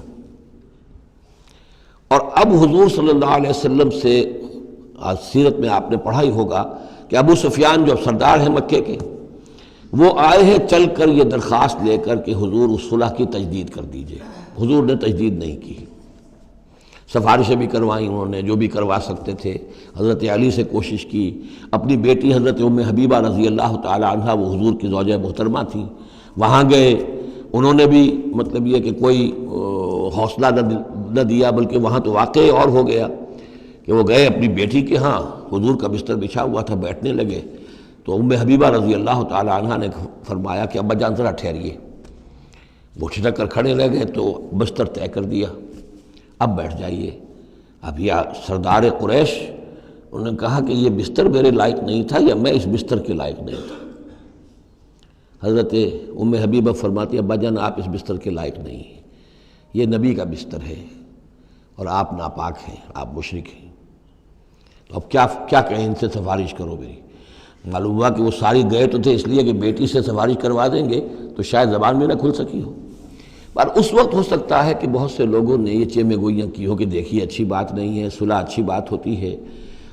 اور اب حضور صلی اللہ علیہ وسلم سے سیرت میں آپ نے پڑھا ہی ہوگا کہ ابو سفیان جو سردار ہیں مکے کے، وہ آئے ہیں چل کر یہ درخواست لے کر کہ حضور اس صلح کی تجدید کر دیجئے۔ حضور نے تجدید نہیں کی، سفارشیں بھی کروائیں انہوں نے جو بھی کروا سکتے تھے، حضرت علی سے کوشش کی، اپنی بیٹی حضرت ام حبیبہ رضی اللہ تعالی عنہ وہ حضور کی زوجہ محترمہ تھی، وہاں گئے، انہوں نے بھی مطلب یہ کہ کوئی حوصلہ نہ دیا، بلکہ وہاں تو واقعی اور ہو گیا کہ وہ گئے اپنی بیٹی کے ہاں، حضور کا بستر بچھا ہوا تھا، بیٹھنے لگے تو ام حبیبہ رضی اللہ تعالی عنہ نے فرمایا کہ ابا جان ذرا ٹھہریے، وہ چھٹک کر کھڑے رہ گئے تو بستر طے کر دیا، اب بیٹھ جائیے۔ اب یہ سردار قریش، انہوں نے کہا کہ یہ بستر میرے لائق نہیں تھا یا میں اس بستر کے لائق نہیں تھا۔ حضرت ام حبیبہ فرماتی ابا جان آپ اس بستر کے لائق نہیں ہیں، یہ نبی کا بستر ہے اور آپ ناپاک ہیں، آپ مشرک ہیں، تو اب کیا کہیں، ان سے سفارش کرو میری۔ معلوم ہوا کہ وہ ساری گئے تو تھے اس لیے کہ بیٹی سے سفارش کروا دیں گے تو شاید زبان میں نہ کھل سکی ہو، پر اس وقت ہو سکتا ہے کہ بہت سے لوگوں نے یہ چیمے گوئیاں کی ہو کہ دیکھیے اچھی بات نہیں ہے، صلح اچھی بات ہوتی ہے،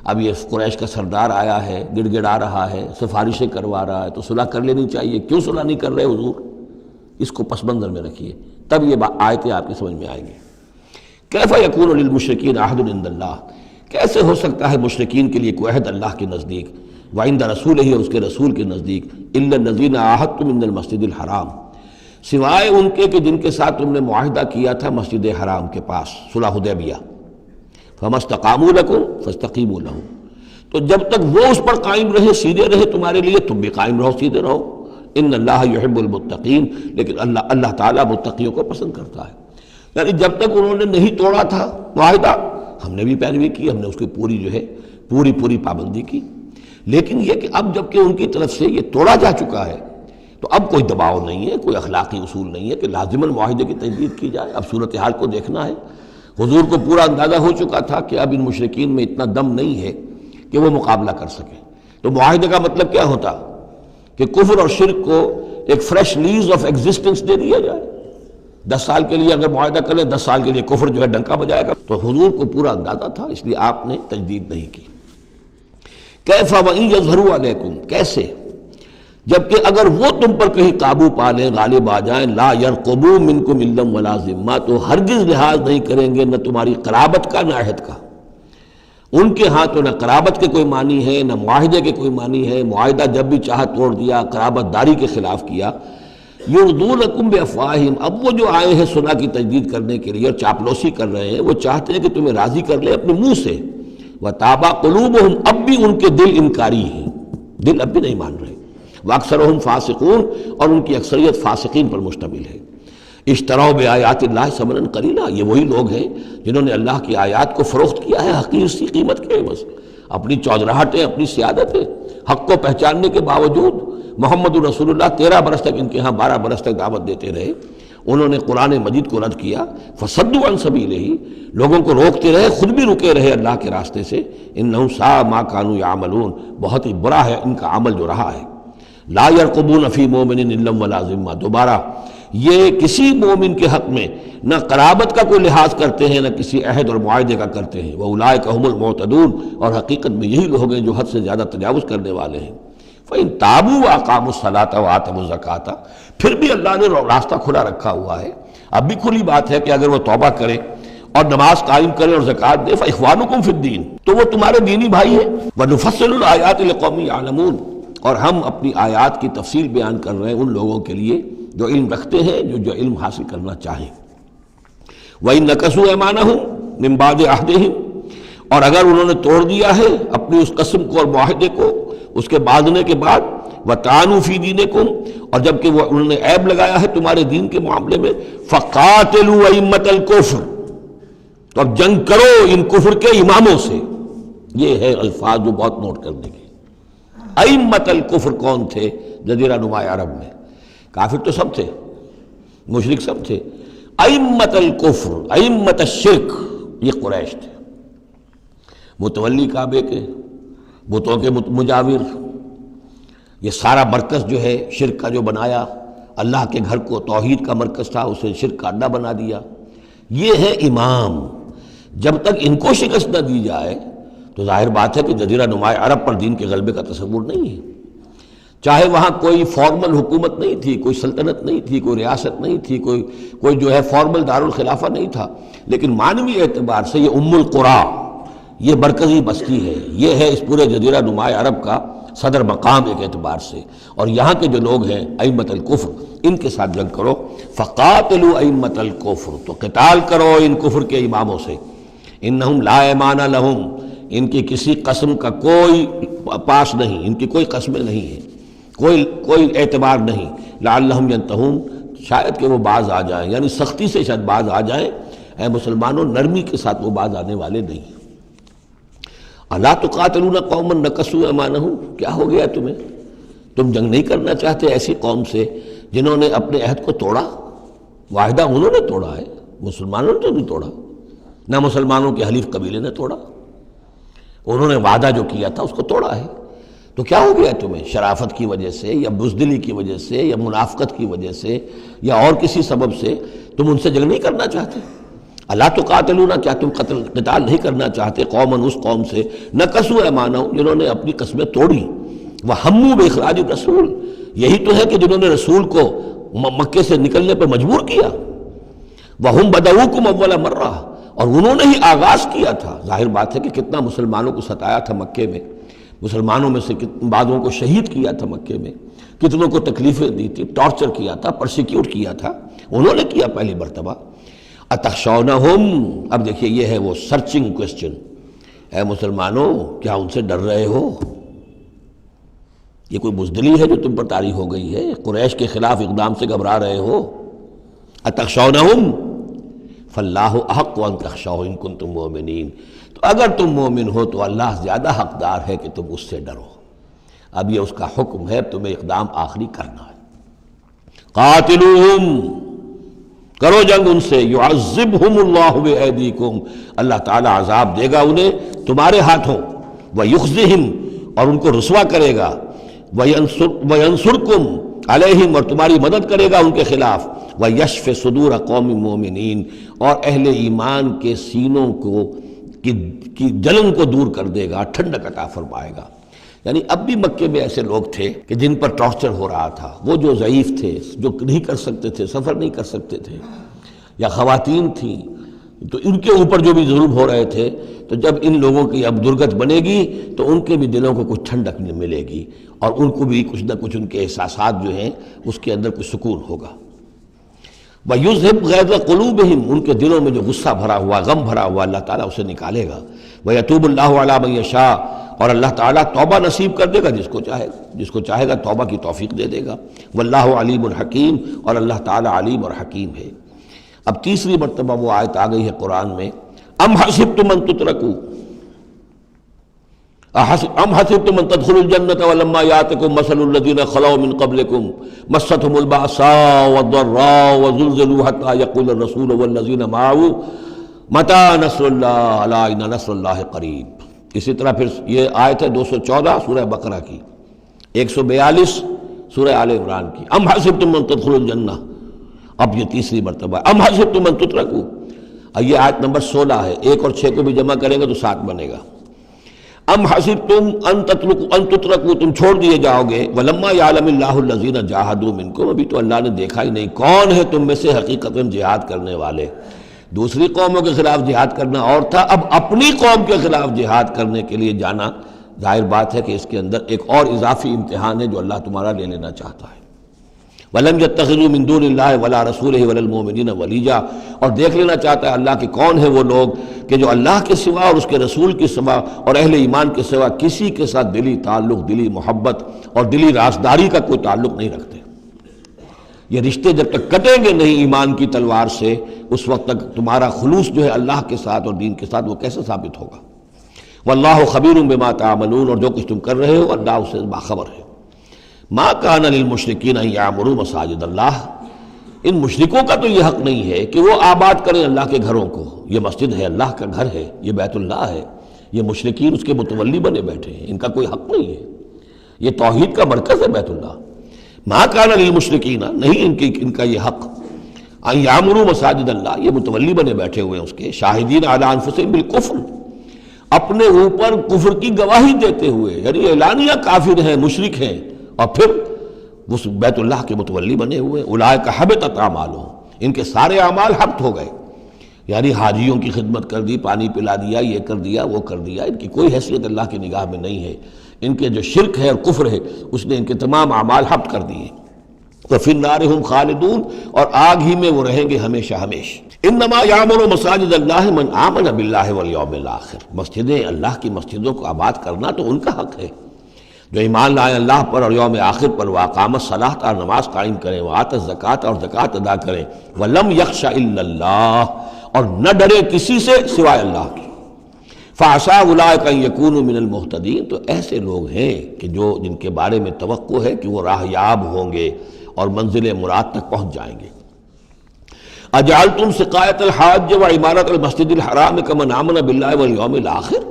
اب یہ قریش کا سردار آیا ہے، گڑ گڑا رہا ہے، سفارشیں کروا رہا ہے، تو صلح کر لینی چاہیے، کیوں صلح نہیں کر رہے حضور؟ اس کو پس منظر میں رکھیے، تب یہ آیتیں آپ کی سمجھ میں آئیں گی۔ کیف یکون للمشرکین عہد عند اللہ، کیسے ہو سکتا ہے مشرکین کے لیے کوئی عہد اللہ کے نزدیک، وعند رسولہ اور اس کے رسول کے نزدیک، الا الذین عاہدتم من المسجد الحرام، سوائے ان کے کہ جن کے ساتھ تم نے معاہدہ کیا تھا مسجد حرام کے پاس، صلح حدیبیہ، فما استقاموا لکم فاستقیموا لہم، تو جب تک وہ اس پر قائم رہے، سیدھے رہے تمہارے لیے، تم بھی قائم رہو، سیدھے رہو۔ ان اللہ یحب المتقین، لیکن اللہ تعالیٰ متقیوں کو پسند کرتا ہے۔ یعنی جب تک انہوں نے نہیں توڑا تھا معاہدہ، ہم نے بھی پیروی کی، ہم نے اس کی پوری جو ہے پوری پابندی کی، لیکن یہ کہ اب جب کہ ان کی طرف سے یہ توڑا جا چکا ہے تو اب کوئی دباؤ نہیں ہے، کوئی اخلاقی اصول نہیں ہے کہ لازماً معاہدے کی تجدید کی جائے۔ اب صورتحال کو دیکھنا ہے، حضور کو پورا اندازہ ہو چکا تھا کہ اب ان مشرکین میں اتنا دم نہیں ہے کہ وہ مقابلہ کر سکیں، تو معاہدے کا مطلب کیا ہوتا کہ کفر اور شرک کو ایک فریش لیز آف ایگزسٹنس دے دیا جائے۔ 10 سال کے لیے اگر معاہدہ کریں، 10 سال کے لیے کفر جو ہے ڈنکا بجائے گا، تو حضور کو پورا اندازہ تھا، اس لیے آپ نے تجدید نہیں کی۔ کیف وَإِن يَظْهَرُوا عَلَيْكُمْ، کیسے جبکہ اگر وہ تم پر کہیں قابو پا لیں، غالب آ جائیں، لا يرقبوا منکم الا ولا ذمہ، تو ہرگز لحاظ نہیں کریں گے نہ تمہاری قرابت کا نہ عہد کا۔ ان کے ہاں تو نہ قرابت کے کوئی معنی ہے نہ معاہدے کے کوئی معنی ہے، معاہدہ جب بھی چاہا توڑ دیا، قرابت داری کے خلاف کیا۔ یرضونکم بافواہہم، اب وہ جو آئے ہیں صلح کی تجدید کرنے کے لیے اور چاپلوسی کر رہے ہیں، وہ چاہتے ہیں کہ تمہیں راضی کر لیں اپنے منہ سے، وتابا قلوبہم، اب بھی ان کے دل انکاری ہیں، دل اب بھی نہیں مان رہے، واکثرہم فاسقون، اور ان کی اکثریت فاسقین پر مشتمل ہے۔ اشتروا بآیات اللہ ثمنا قلیلا، یہ وہی لوگ ہیں جنہوں نے اللہ کی آیات کو فروخت کیا ہے حقیر سی قیمت کے عوض، اپنی چودراہٹیں، اپنی سیادتیں، حق کو پہچاننے کے باوجود۔ محمد رسول اللہ 13 برس تک ان کے ہاں 12 برس تک دعوت دیتے رہے، انہوں نے قرآن مجید کو رد کیا، فصدوا عن سبیلہ، لوگوں کو روکتے رہے، خود بھی رکے رہے اللہ کے راستے سے۔ انہم ساء ما کانوا یعملون، بہت ہی برا ہے ان کا عمل جو رہا ہے۔ لا یرقبون فی مومن الا ولا ذمہ، دوبارہ یہ کسی مومن کے حق میں نہ قرابت کا کوئی لحاظ کرتے ہیں نہ کسی عہد اور معاہدے کا کرتے ہیں۔ وَأُولَٰئِكَ هُمُ الْمُعْتَدُونَ، اور حقیقت میں یہی لوگ ہیں جو حد سے زیادہ تجاوز کرنے والے ہیں۔ فَإِن تَابُوا وَأَقَامُوا الصَّلَاةَ وَآتَوُا الزَّكَاةَ، پھر بھی اللہ نے راستہ کھلا رکھا ہوا ہے، اب بھی کھلی بات ہے کہ اگر وہ توبہ کریں اور نماز قائم کریں اور زکوٰۃ دیں فاخوانکم فی الدین، تو وہ تمہارے دینی بھائی ہیں۔ ونفصل الآیات لقوم یعلمون، اور ہم اپنی آیات کی تفصیل بیان کر رہے ہیں ان لوگوں کے لیے جو علم رکھتے ہیں، جو علم حاصل کرنا چاہیں۔ وَإِن نَكَثُوا أَيْمَانَهُمْ مِن بَعْدِ عَهْدِهِمْ، اور اگر انہوں نے توڑ دیا ہے اپنی اس قسم کو اور معاہدے کو اس کے باندھنے کے بعد، وَطَعَنُوا فِي دِينِكُمْ، اور جبکہ وہ انہوں نے عیب لگایا ہے تمہارے دین کے معاملے میں، فَقَاتِلُوا أَئِمَّةَ الْكُفْرِ، تو اب جنگ کرو ان کفر کے اماموں سے۔ یہ ہے الفاظ جو بہت نوٹ کرنے کے۔ ائمۃ الکفر کون تھے جزیرہ نما عرب میں؟ کافر تو سب تھے، مشرک سب تھے۔ ائمۃ الکفر، ائمۃ الشرک، یہ قریش تھے، متولی کعبے کے، بتوں کے مجاور، یہ سارا مرکز جو ہے شرک کا جو بنایا، اللہ کے گھر کو توحید کا مرکز تھا اسے شرک کا اڈا بنا دیا۔ یہ ہے امام۔ جب تک ان کو شکست نہ دی جائے تو ظاہر بات ہے کہ جزیرہ نما عرب پر دین کے غلبے کا تصور نہیں ہے۔ چاہے وہاں کوئی فارمل حکومت نہیں تھی، کوئی سلطنت نہیں تھی، کوئی ریاست نہیں تھی، کوئی جو ہے فارمل دارالخلافہ نہیں تھا، لیکن معنوی اعتبار سے یہ ام القریٰ، یہ مرکزی بستی ہے، یہ ہے اس پورے جزیرہ نما عرب کا صدر مقام ایک اعتبار سے۔ اور یہاں کے جو لوگ ہیں ائمۃ الکفر، ان کے ساتھ جنگ کرو۔ فقاتلوا ائمۃ الکفر، تو قتال کرو ان کفر کے اماموں سے۔ انہم لا ایمان لہم، ان کی کسی قسم کا کوئی پاس نہیں، ان کی کوئی قسمیں نہیں ہیں، کوئی اعتبار نہیں۔ لعلہم ینتہون، شاید کہ وہ باز آ جائیں، یعنی سختی سے شاید باز آ جائیں۔ اے مسلمانوں، نرمی کے ساتھ وہ باز آنے والے نہیں ہیں۔ الا تقاتلون قوما نکثوا ایمانہم، کیا ہو گیا تمہیں؟ تم جنگ نہیں کرنا چاہتے ایسی قوم سے جنہوں نے اپنے عہد کو توڑا؟ معاہدہ انہوں نے توڑا ہے، مسلمانوں نے تو نہیں توڑا، نہ مسلمانوں کے حلیف قبیلے نے توڑا، انہوں نے وعدہ جو کیا تھا اس کو توڑا ہے۔ تو کیا ہو گیا تمہیں؟ شرافت کی وجہ سے یا بزدلی کی وجہ سے یا منافقت کی وجہ سے یا اور کسی سبب سے تم ان سے جنگ نہیں کرنا چاہتے؟ الا تقاتلون، کیا تم قتال نہیں کرنا چاہتے قوماً اس قوم سے نکثوا ایمانہم، جنہوں نے اپنی قسمیں توڑی، وہموا باخراج الرسول، یہی تو ہے کہ جنہوں نے رسول کو مکے سے نکلنے پر مجبور کیا، وہم بدؤکم اول مرہ، اور انہوں نے ہی آغاز کیا تھا۔ ظاہر بات ہے کہ کتنا مسلمانوں کو ستایا تھا مکے میں، مسلمانوں میں سے بعضوں کو شہید کیا تھا مکے میں، کتنوں کو تکلیفیں دی تھی، ٹارچر کیا تھا، پرسیکیوٹ کیا تھا، انہوں نے کیا پہلی مرتبہ۔ اتخشونہم، اب دیکھیے یہ ہے وہ سرچنگ کوسچن، اے مسلمانوں کیا ان سے ڈر رہے ہو؟ یہ کوئی بزدلی ہے جو تم پر طاری ہو گئی ہے؟ قریش کے خلاف اقدام سے گھبرا رہے ہو؟ اتخشونہم فاللہ احق ان تخشوہ ان کنتم مؤمنین، تو اگر تم مومن ہو تو اللہ زیادہ حقدار ہے کہ تم اس سے ڈرو۔ اب یہ اس کا حکم ہے، تمہیں اقدام آخری کرنا ہے۔ قاتلوہم، کرو جنگ ان سے، یعذبہم اللہ بایدیکم، اللہ تعالی عذاب دے گا انہیں تمہارے ہاتھوں، ویخزہم، اور ان کو رسوا کرے گا، وینصرکم علیہم، اور تمہاری مدد کرے گا ان کے خلاف، ویشف صدور قوم مومنین، اور اہل ایمان کے سینوں کو کی جلن کو دور کر دے گا، ٹھنڈک عطا فرمائے گا۔ یعنی اب بھی مکے میں ایسے لوگ تھے کہ جن پر ٹارچر ہو رہا تھا، وہ جو ضعیف تھے، جو نہیں کر سکتے تھے، سفر نہیں کر سکتے تھے، یا خواتین تھیں، تو ان کے اوپر جو بھی ظلم ہو رہے تھے، تو جب ان لوگوں کی اب درگت بنے گی تو ان کے بھی دلوں کو کچھ ٹھنڈک ملے گی، اور ان کو بھی کچھ نہ کچھ ان کے احساسات جو ہیں اس کے اندر کچھ سکون ہوگا۔ وَيُذْهِبْ غَيْظَ قُلُوبِهِمْ، ان کے دلوں میں جو غصہ بھرا ہوا، غم بھرا ہوا، اللہ تعالیٰ اسے نکالے گا۔ وَيَتُوبُ اللَّهُ عَلَىٰ مَن يَشَاءُ، اور اللہ تعالیٰ توبہ نصیب کر دے گا جس کو چاہے گا توبہ کی توفیق دے دے گا۔ وَاللَّهُ عَلِيمٌ حَكِيمٌ، اور اللہ تعالیٰ علیم اور حکیم ہے۔ اب تیسری مرتبہ وہ آیت آ گئی ہے قرآن میں، ام حسبتم ان تترکوا، ام حسبتم ان تدخلوا الجنة ولما يأتكم مثل الذين خلوا من قبلكم مستهم البأساء والضراء وزلزلوا حتى يقول الرسول والذين معه متى نصر الله الا ان نصر الله قریب۔ اسی طرح پھر یہ آیت ہے 214 سورہ بقرہ کی، 142 سورہ آل عمران کی، ام حسبتم ان تدخلوا الجنة، اب یہ تیسری مرتبہ ام حسبتم ان تترکوا، یہ آیت نمبر 16 ہے، 1 اور 6 کو بھی جمع کریں گے تو 7 بنے گا۔ ام حسبتم ان تترکوا، تم چھوڑ دیے جاؤ گے، ولما یعلم اللہ الذین جاہدوا منکم، ابھی تو اللہ نے دیکھا ہی نہیں کون ہے تم میں سے حقیقتاً جہاد کرنے والے۔ دوسری قوموں کے خلاف جہاد کرنا اور تھا، اب اپنی قوم کے خلاف جہاد کرنے کے لیے جانا، ظاہر بات ہے کہ اس کے اندر ایک اور اضافی امتحان ہے جو اللہ تمہارا لے لینا چاہتا ہے۔ وَلَمْ يَتَّخِذُوا مِن دُونِ اللَّهِ وَلَا رَسُولِهِ وَلَا الْمُؤْمِنِينَ وَلِيًّا، اور دیکھ لینا چاہتا ہے اللہ کہ کون ہیں وہ لوگ کہ جو اللہ کے سوا اور اس کے رسول کے سوا اور اہل ایمان کے سوا کسی کے ساتھ دلی تعلق، دلی محبت اور دلی رازداری کا کوئی تعلق نہیں رکھتے۔ یہ رشتے جب تک کٹیں گے نہیں ایمان کی تلوار سے، اس وقت تک تمہارا خلوص جو ہے اللہ کے ساتھ اور دین کے ساتھ وہ کیسے ثابت ہوگا؟ واللہ خبیر بما تعملون، اور جو کچھ تم کر رہے ہو اللہ اس سے باخبر ہے۔ ما کان للمشرکین ان یعمروا مساجد اللہ، ان مشرکوں کا تو یہ حق نہیں ہے کہ وہ آباد کریں اللہ کے گھروں کو۔ یہ مسجد ہے، اللہ کا گھر ہے، یہ بیت اللہ ہے، یہ مشرکین اس کے متولی بنے بیٹھے ہیں، ان کا کوئی حق نہیں ہے۔ یہ توحید کا مرکز ہے بیت اللہ۔ ما کان للمشرکین، نہیں ان کا یہ حق، ان یعمروا مساجد اللہ، یہ متولی بنے بیٹھے ہوئے ہیں اس کے، شاہدین علی انفسہم بالکفر، اپنے اوپر کفر کی گواہی دیتے ہوئے، یعنی اعلانیہ کافر ہیں، مشرک ہیں، اور پھر اس بیت اللہ کے متولی بنے ہوئے۔ اولئک حبطت اعمالہم، ان کے سارے اعمال حبط ہو گئے، یعنی حاجیوں کی خدمت کر دی، پانی پلا دیا، یہ کر دیا، وہ کر دیا، ان کی کوئی حیثیت اللہ کی نگاہ میں نہیں ہے۔ ان کے جو شرک ہے اور کفر ہے اس نے ان کے تمام اعمال حبط کر دیے۔ وفی النار ہم خالدون، اور آگ ہی میں وہ رہیں گے ہمیشہ ہمیشہ۔ انما یعمر مساجد اللہ من آمن باللہ والیوم الآخر، مسجدیں اللہ کی مسجدوں کو آباد کرنا تو ان کا حق ہے جو ایمان لائے اللہ پر اور یوم آخر پر، واقام الصلاۃ، اور نماز قائم کریں، وآت الزکوٰۃ، اور زکوٰۃ ادا کریں، ولم یخش الا اللہ، اور نہ ڈرے کسی سے سوائے اللہ کی۔ فعسیٰ اولئک ان یکونوا من المہتدین، تو ایسے لوگ ہیں کہ جن کے بارے میں توقع ہے کہ وہ راہ یاب ہوں گے اور منزل مراد تک پہنچ جائیں گے۔ اجعلتم سقایۃ الحاج وعمارۃ المسجد الحرام کمن آمن باللہ والیوم الآخر،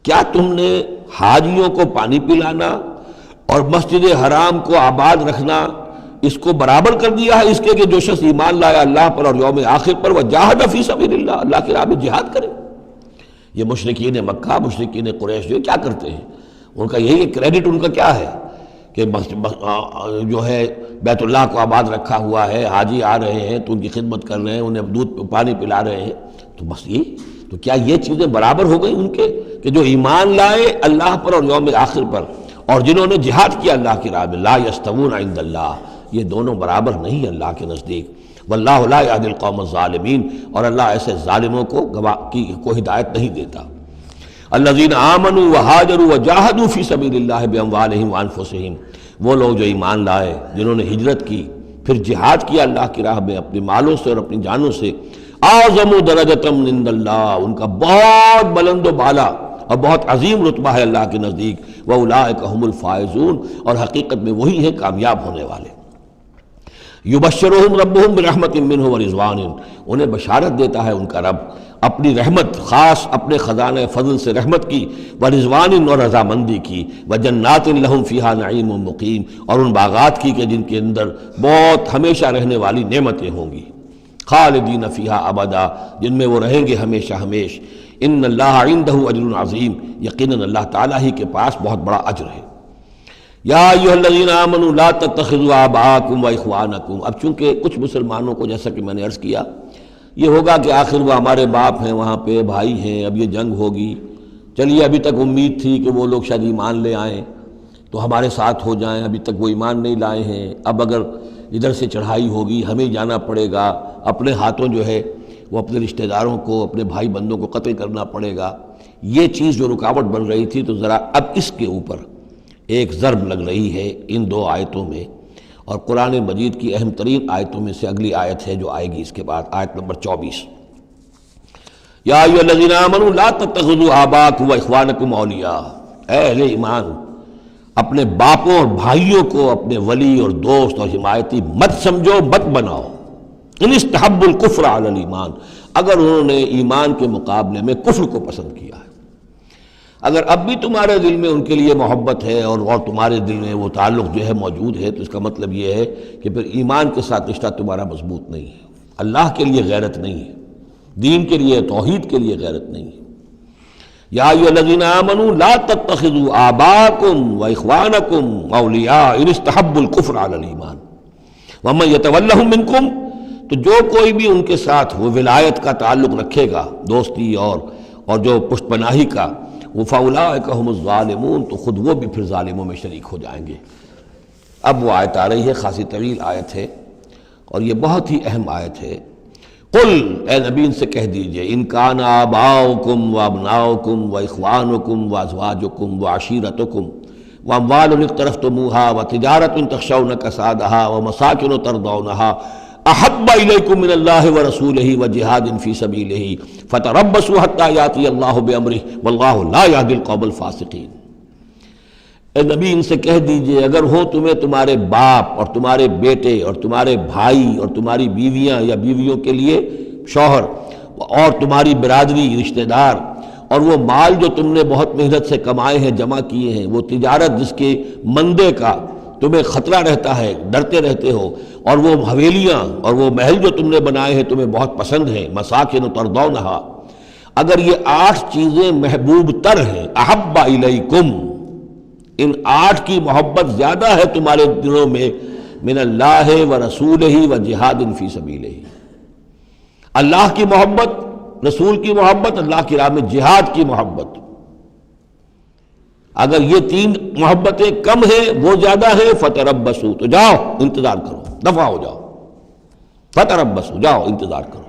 کیا تم نے حاجیوں کو پانی پلانا اور مسجد حرام کو آباد رکھنا اس کو برابر کر دیا ہے اس کے کہ جو شخص ایمان لایا اللہ پر اور یوم آخر پر، وجاہد فی سبیل اللہ، اللہ کی راہ میں جہاد کرے؟ یہ مشرکین مکہ، مشرکین قریش جو کیا کرتے ہیں، ان کا یہی کریڈٹ ان کا کیا ہے کہ جو ہے بیت اللہ کو آباد رکھا ہوا ہے، حاجی آ رہے ہیں تو ان کی خدمت کر رہے ہیں، انہیں دودھ پانی پلا رہے ہیں، تو بس یہ تو کیا یہ چیزیں برابر ہو گئی ان کے کہ جو ایمان لائے اللہ پر اور یوم آخر پر اور جنہوں نے جہاد کیا اللہ کی راہ میں؟ لا یستوون عند اللہ، یہ دونوں برابر نہیں اللہ کے نزدیک۔ واللہ لا یہدی القوم الظالمین، اور اللہ ایسے ظالموں کو ہدایت نہیں دیتا۔ الذین آمنوا وہاجروا وجاہدوا فی سبیل اللہ باموالہم وانفسہم، وہ لوگ جو ایمان لائے، جنہوں نے ہجرت کی پھر جہاد کیا اللہ کی راہ میں اپنے مالوں سے اور اپنی جانوں سے، اعظم درجۃ عند اللہ، ان کا بہت بلند و بالا اور بہت عظیم رتبہ ہے اللہ کے نزدیک۔ وَأُولَٰئِكَ هُمُ الْفَائِزُونَ، اور حقیقت میں وہی ہیں کامیاب ہونے والے۔ يُبَشِّرُهُمْ رَبُّهُمْ بِرَحْمَةٍ مِّنْهُ وَرِضْوَانٍ، انہیں بشارت دیتا ہے ان کا رب اپنی رحمت، خاص اپنے خزانہ فضل سے رحمت کی، وَرِضْوَانٍ، اور رضامندی کی، وَجَنَّاتٍ لَهُمْ فِيهَا نَعِيمٌ مُقِيمٌ، اور ان باغات کی کہ جن کے اندر بہت ہمیشہ رہنے والی نعمتیں ہوں گی، خالدین فیہا ابدا، جن میں وہ رہیں گے ہمیشہ ہمیش۔ ان اللہ عندہ اجر عظیم، یقیناً اللہ تعالیٰ ہی کے پاس بہت بڑا اجر ہے۔ یا ایھا الذین آمنوا لا تتخذوا آباءکم واخوانکم، اب چونکہ کچھ مسلمانوں کو جیسا کہ میں نے عرض کیا یہ ہوگا کہ آخر وہ ہمارے باپ ہیں، وہاں پہ بھائی ہیں، اب یہ جنگ ہوگی، چلیے ابھی تک امید تھی کہ وہ لوگ شاید ایمان لے آئیں تو ہمارے ساتھ ہو جائیں، ابھی تک وہ ایمان نہیں لائے ہیں، اب اگر ادھر سے چڑھائی ہوگی ہمیں جانا پڑے گا، اپنے ہاتھوں جو ہے وہ اپنے رشتہ داروں کو، اپنے بھائی بندوں کو قتل کرنا پڑے گا۔ یہ چیز جو رکاوٹ بن رہی تھی تو ذرا اب اس کے اوپر ایک ضرب لگ رہی ہے ان دو آیتوں میں، اور قرآن مجید کی اہم ترین آیتوں میں سے اگلی آیت ہے جو آئے گی اس کے بعد، آیت نمبر 24۔ یا ایھا الذین آمنوا لا تتخذوا آباءکم واخوانکم اولیاء، اے اہل ایمان اپنے باپوں اور بھائیوں کو اپنے ولی اور دوست اور حمایتی مت سمجھو، مت بناؤ۔ ان استحبوا الکفر علی الایمان، اگر انہوں نے ایمان کے مقابلے میں کفر کو پسند کیا ہے، اگر اب بھی تمہارے دل میں ان کے لیے محبت ہے اور تمہارے دل میں وہ تعلق جو ہے موجود ہے، تو اس کا مطلب یہ ہے کہ پھر ایمان کے ساتھ رشتہ تمہارا مضبوط نہیں ہے، اللہ کے لیے غیرت نہیں ہے، دین کے لیے، توحید کے لیے غیرت نہیں ہے۔ یا ایھا الذین آمنوا لا تتخذوا آباءکم واخوانکم اولیاء ان استحبوا الکفر علی الایمان ومن یتولہم منکم، تو جو کوئی بھی ان کے ساتھ وہ ولایت کا تعلق رکھے گا، دوستی اور جو پشت پناہی کا، وہ فاولئک ھم الظالمون، تو خود وہ بھی پھر ظالموں میں شریک ہو جائیں گے۔ اب وہ آیت آ رہی ہے، خاصی طویل آیت ہے اور یہ بہت ہی اہم آیت ہے۔ قل، اے نبی ان سے کہہ دیجئے، ان کان آباؤکم وابناؤکم واخوانکم وازواجکم وعشیرتکم واموال اقترفتموها وتجارۃ تخشون کسادها ومساکن ترضونها احب الیکم من اللہ ورسولہ وجہاد فی سبیلہ فتربصوا حتی یاتی اللہ بامرہ واللہ لا یہدی القوم الفاسقین۔ اے نبی ان سے کہہ دیجئے، اگر ہو تمہیں تمہارے باپ اور تمہارے بیٹے اور تمہارے بھائی اور تمہاری بیویاں یا بیویوں کے لیے شوہر اور تمہاری برادری رشتہ دار، اور وہ مال جو تم نے بہت محنت سے کمائے ہیں، جمع کیے ہیں، وہ تجارت جس کے مندے کا تمہیں خطرہ رہتا ہے، ڈرتے رہتے ہو، اور وہ حویلیاں اور وہ محل جو تم نے بنائے ہیں تمہیں بہت پسند ہیں، مساکن ترضونہا، اگر یہ 8 چیزیں محبوب تر ہیں، احب الیکم، ان 8 کی محبت زیادہ ہے تمہارے دلوں میں، من اللہ ورسولہ وجہاد فی سبیلہ، اللہ کی محبت، رسول کی محبت، اللہ کی راہ میں جہاد کی محبت، اگر یہ 3 محبتیں کم ہیں، وہ زیادہ ہیں، فتربصوا، تو جاؤ انتظار کرو، دفع ہو جاؤ، فتربصوا، جاؤ انتظار کرو،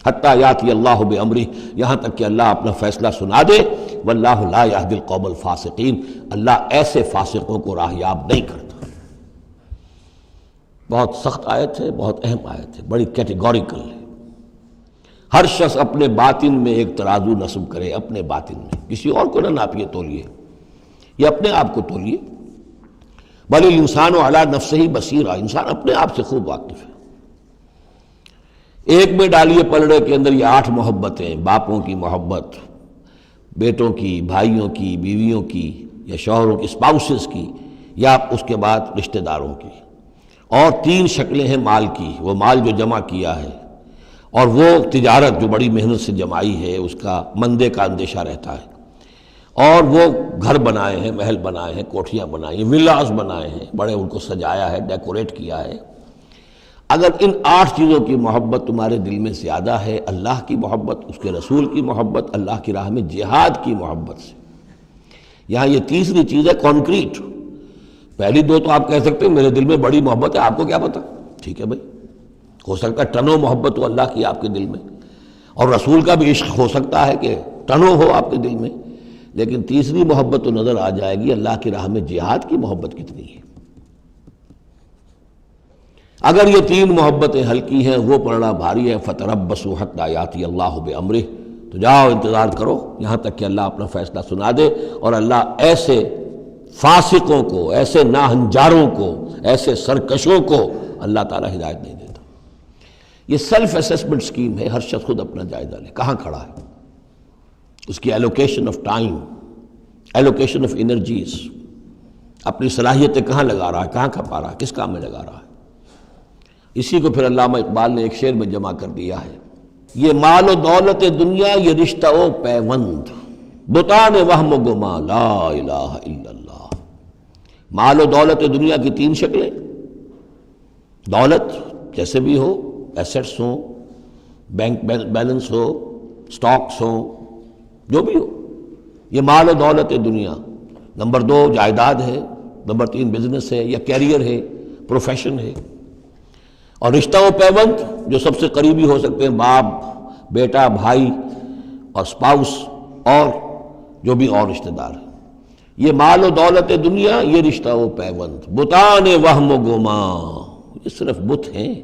حتی یاتی اللہ بامرہ، یہاں تک کہ اللہ اپنا فیصلہ سنا دے، واللہ لا یہدی القوم الفاسقین، اللہ ایسے فاسقوں کو راہیاب نہیں کرتا۔ بہت سخت آیت ہے، بہت اہم آیت ہے، بڑی کیٹیگوریکل ہے۔ ہر شخص اپنے باطن میں ایک ترازو نصب کرے، اپنے باطن میں، کسی اور کو نہ ناپیے تولیے، یہ اپنے آپ کو تولیے۔ بل الانسان علی نفسہ بصیرہ، انسان اپنے آپ سے خوب واقف ہے۔ ایک میں ڈالیے پلڑے کے اندر یہ 8 محبتیں، باپوں کی محبت، بیٹوں کی، بھائیوں کی، بیویوں کی یا شوہروں کی، اسپاؤسز کی، یا اس کے بعد رشتہ داروں کی، اور 3 شکلیں ہیں مال کی، وہ مال جو جمع کیا ہے، اور وہ تجارت جو بڑی محنت سے جمائی ہے، اس کا مندے کا اندیشہ رہتا ہے، اور وہ گھر بنائے ہیں، محل بنائے ہیں، کوٹھیاں بنائی ہیں، ولاز بنائے ہیں، بڑے ان کو سجایا ہے، ڈیکوریٹ کیا ہے۔ اگر ان 8 چیزوں کی محبت تمہارے دل میں زیادہ ہے، اللہ کی محبت، اس کے رسول کی محبت، اللہ کی راہ میں جہاد کی محبت سے، یہاں یہ تیسری چیز ہے کانکریٹ۔ پہلی 2 تو آپ کہہ سکتے ہیں میرے دل میں بڑی محبت ہے، آپ کو کیا پتا، ٹھیک ہے بھائی، ہو سکتا ہے ٹنوں محبت ہو اللہ کی آپ کے دل میں، اور رسول کا بھی عشق ہو سکتا ہے کہ ٹنوں ہو آپ کے دل میں، لیکن تیسری محبت تو نظر آ جائے گی، اللہ کی راہ میں جہاد کی محبت کتنی ہے۔ اگر یہ 3 محبتیں ہلکی ہیں، وہ پڑنا بھاری ہے، فتربصوا حتی یاتی اللہ بامرہ، تو جاؤ انتظار کرو یہاں تک کہ اللہ اپنا فیصلہ سنا دے، اور اللہ ایسے فاسقوں کو، ایسے ناہنجاروں کو، ایسے سرکشوں کو اللہ تعالیٰ ہدایت نہیں دیتا۔ یہ سیلف اسیسمنٹ سکیم ہے، ہر شخص خود اپنا جائزہ لے، کہاں کھڑا ہے، اس کی allocation of time, allocation of energies, اپنی صلاحیتیں کہاں لگا رہا ہے، کہاں کھپا رہا ہے، کس کام میں لگا رہا ہے۔ اسی کو پھر علامہ اقبال نے ایک شعر میں جمع کر دیا ہے، یہ مال و دولت دنیا، یہ رشتہ و پیوند، بتان وہم و گما، لا الہ الا اللہ۔ مال و دولت دنیا کی 3 شکلیں، دولت جیسے بھی ہو، ایسٹس ہوں، بینک بیلنس ہو، سٹاکس ہوں، جو بھی ہو، یہ مال و دولت دنیا۔ نمبر 2 جائیداد ہے، نمبر 3 بزنس ہے یا کیریئر ہے، پروفیشن ہے، اور رشتہ و پیوند جو سب سے قریبی ہو سکتے ہیں، باپ، بیٹا، بھائی اور اسپاؤس، اور جو بھی اور رشتہ دار ہیں۔ یہ مال و دولت دنیا، یہ رشتہ و پیوند، بتان وہم و گما، یہ صرف بت ہیں،